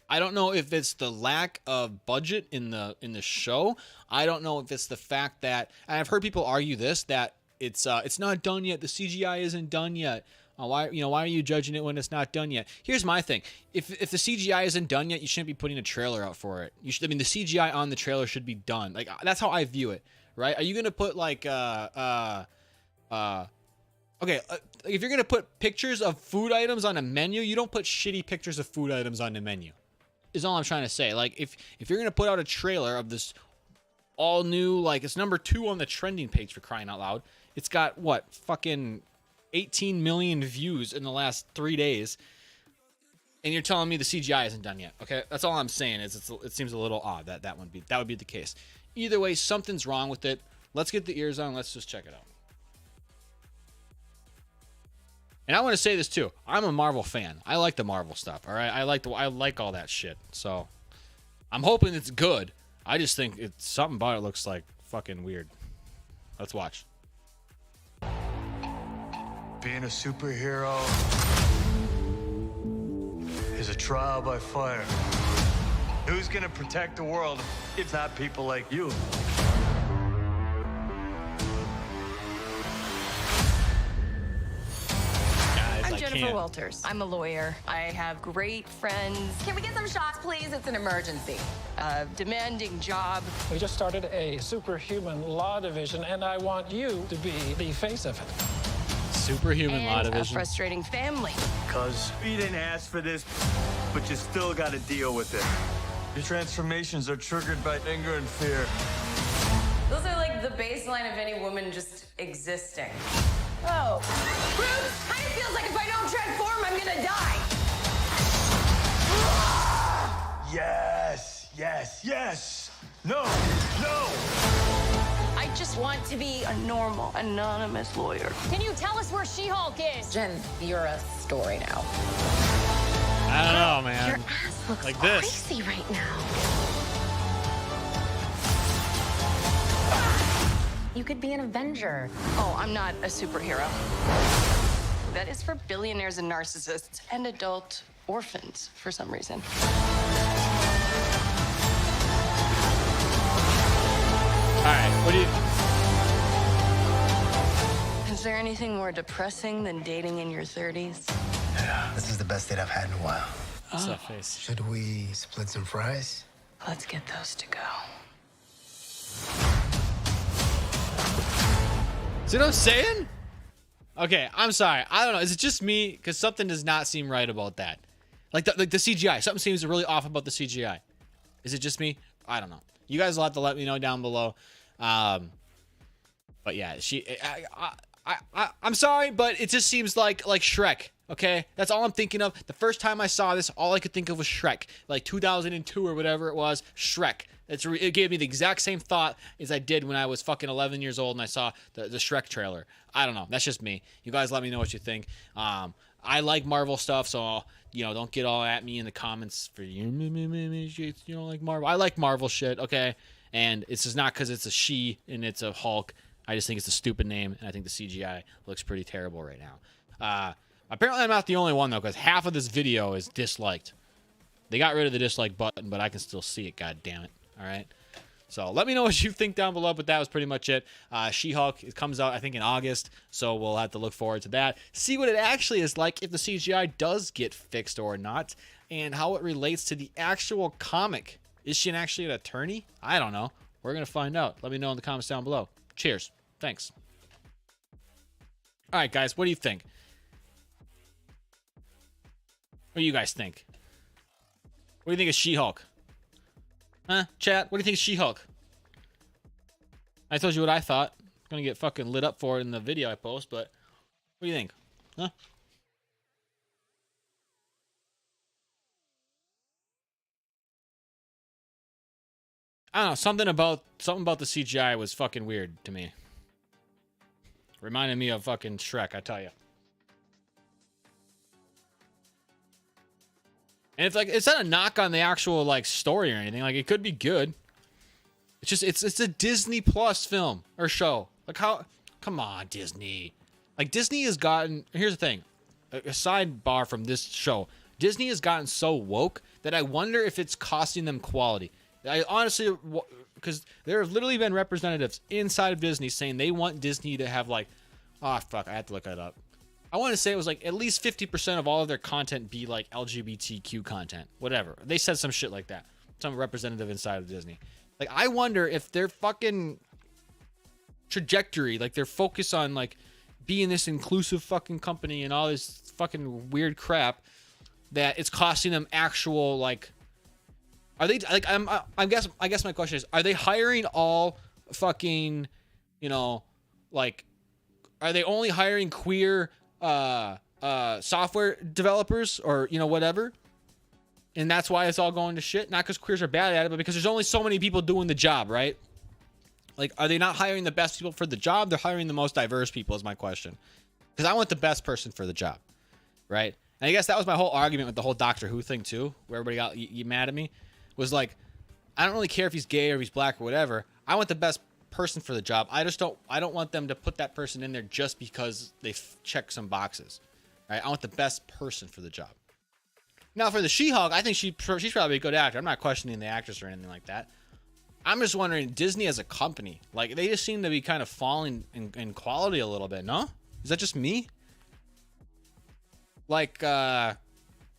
I don't know if it's the lack of budget in the show. I don't know if it's the fact that, and I've heard people argue this, that it's not done yet. The CGI isn't done yet. Why are you judging it when it's not done yet? Here's my thing: if the CGI isn't done yet, you shouldn't be putting a trailer out for it. The CGI on the trailer should be done. Like, that's how I view it, right? Are you gonna put like Okay, if you're gonna put pictures of food items on a menu, you don't put shitty pictures of food items on the menu. Is all I'm trying to say. Like, if you're gonna put out a trailer of this all new, like, it's number 2 on the trending page, for crying out loud. It's got what, fucking 18 million views in the last 3 days, and you're telling me the CGI isn't done yet. Okay, that's all I'm saying. It seems a little odd that would be the case. Either way, something's wrong with it. Let's get the ears on. Let's just check it out. And I want to say this too. I'm a Marvel fan. I like the Marvel stuff. All right, I like all that shit. So I'm hoping it's good. I just think it's something about it looks like fucking weird. Let's watch. Being a superhero is a trial by fire. Who's gonna protect the world if not people like you? I'm Jennifer Walters. I'm a lawyer. I have great friends. Can we get some shots, please? It's an emergency. A demanding job. We just started a superhuman law division, and I want you to be the face of it. Superhuman law And division. a frustrating family. Cause you didn't ask for this, but you still gotta deal with it. Your transformations are triggered by anger and fear. Those are like the baseline of any woman just existing. Oh. Bruce, kind of feels like if I don't transform, I'm gonna die. Yes, yes, yes. No, no. I just want to be a normal, anonymous lawyer. Can you tell us where She-Hulk is? Jen, you're a story now. I don't know, man. Your ass looks Like this. crazy right now. You could be an Avenger. Oh, I'm not a superhero. That is for billionaires and narcissists and adult orphans for some reason. All right, what do you? Is there anything more depressing than dating in your 30s? Yeah, this is the best date I've had in a while. What's that face? Should we split some fries? Let's get those to go. See what I'm saying? Okay, I'm sorry. I don't know. Is it just me? Because something does not seem right about that. Like the CGI. Something seems really off about the CGI. Is it just me? I don't know. You guys will have to let me know down below. But yeah, I'm sorry, but it just seems like Shrek. Okay, that's all I'm thinking of. The first time I saw this, all I could think of was Shrek, like 2002 or whatever it was. Shrek. It gave me the exact same thought as I did when I was fucking 11 years old and I saw the Shrek trailer. I don't know. That's just me. You guys let me know what you think. I like Marvel stuff, so don't get all at me in the comments for you don't like Marvel. I like Marvel shit, okay? And it's just not because it's a she and it's a Hulk. I just think it's a stupid name, and I think the CGI looks pretty terrible right now. Apparently, I'm not the only one, though, because half of this video is disliked. They got rid of the dislike button, but I can still see it, god damn it. All right? So let me know what you think down below, but that was pretty much it. She-Hulk, it comes out, I think, in August, so we'll have to look forward to that. See what it actually is like, if the CGI does get fixed or not, and how it relates to the actual comic. Is she actually an attorney? I don't know. We're going to find out. Let me know in the comments down below. Cheers. Thanks. All right, guys, what do you think? What do you guys think? What do you think of She-Hulk? Huh? Chat, what do you think of She-Hulk? I told you what I thought. I'm going to get fucking lit up for it in the video I post, but what do you think? Huh? I don't know. Something about the CGI was fucking weird to me. Reminded me of fucking Shrek, I tell you. And it's not a knock on the actual story or anything. Like, it could be good. It's just it's a Disney Plus film or show. Like, how? Come on, Disney. Like, Disney has gotten. Here's the thing. A sidebar from this show. Disney has gotten so woke that I wonder if it's costing them quality. I honestly, because there have literally been representatives inside of Disney saying they want Disney to have oh fuck, I have to look that up. I want to say it was at least 50% of all of their content be LGBTQ content, whatever. They said some shit like that. Some representative inside of Disney. I wonder if their fucking trajectory, their focus on being this inclusive fucking company and all this fucking weird crap that it's costing them actual, like, are they, like, I guess my question is, are they hiring all fucking, you know, like, are they only hiring queer software developers or, you know, whatever? And that's why it's all going to shit? Not because queers are bad at it, but because there's only so many people doing the job, right? Like, are they not hiring the best people for the job? They're hiring the most diverse people is my question. Because I want the best person for the job, right? And I guess that was my whole argument with the whole Doctor Who thing, too, where everybody got you mad at me, was like, I don't really care if he's gay or if he's black or whatever. I want the best person for the job. I don't want them to put that person in there just because they check some boxes, right? I want the best person for the job. Now, for the She-Hulk, I think she's probably a good actor. I'm not questioning the actress or anything like that. I'm just wondering, Disney as a company, like, they just seem to be kind of falling in quality a little bit, no? Is that just me? Like, I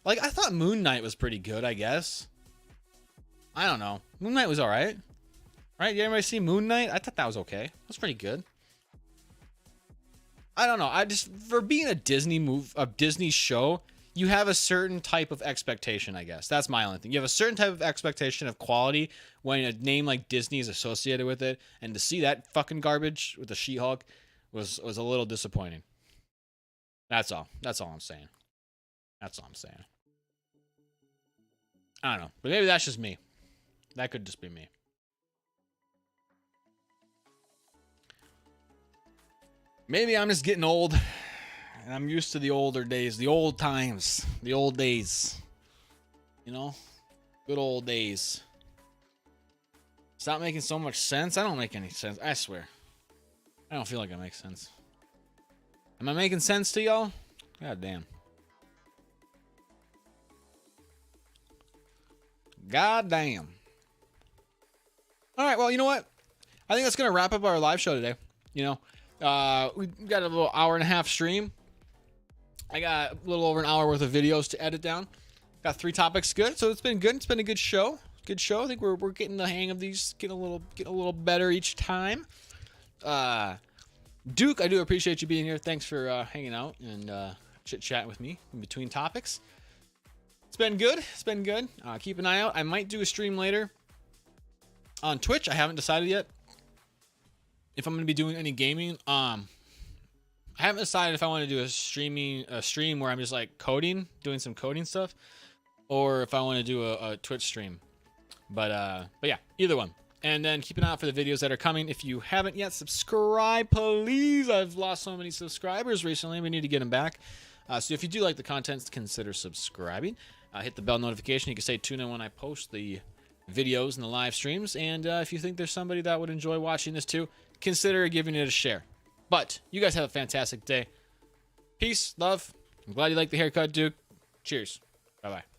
thought Moon Knight was pretty good, I guess. I don't know. Moon Knight was all right. Right? You everybody see Moon Knight? I thought that was okay. It was pretty good. I don't know. I just, for being a Disney show, you have a certain type of expectation, I guess. That's my only thing. You have a certain type of expectation of quality when a name like Disney is associated with it, and to see that fucking garbage with the She-Hulk was a little disappointing. That's all. That's all I'm saying. That's all I'm saying. I don't know. But maybe that's just me. That could just be me. Maybe I'm just getting old. And I'm used to the older days, the old times, the old days. You know? Good old days. Stop making so much sense. I don't make any sense. I swear. I don't feel like it makes sense. Am I making sense to y'all? God damn. God damn. All right, well, you know what? I think that's going to wrap up our live show today. You know, we got a little hour and a half stream. I got a little over an hour worth of videos to edit down. Got 3 topics good, so it's been good. It's been a good show. Good show. I think we're getting the hang of these, getting a little better each time. Duke, I do appreciate you being here. Thanks for hanging out and chit-chatting with me in between topics. It's been good. It's been good. Keep an eye out. I might do a stream later on Twitch. I haven't decided yet if I'm going to be doing any gaming. I haven't decided if I want to do a stream where I'm just like coding, doing some coding stuff, or if I want to do a Twitch stream. But yeah, either one. And then keep an eye out for the videos that are coming. If you haven't yet, subscribe, please. I've lost so many subscribers recently. We need to get them back. So if you do like the content, consider subscribing. Hit the bell notification. You can stay tuned in when I post the videos and the live streams. And if you think there's somebody that would enjoy watching this too, consider giving it a share. But you guys have a fantastic day. Peace, love. I'm glad you like the haircut, Duke. Cheers. Bye-bye.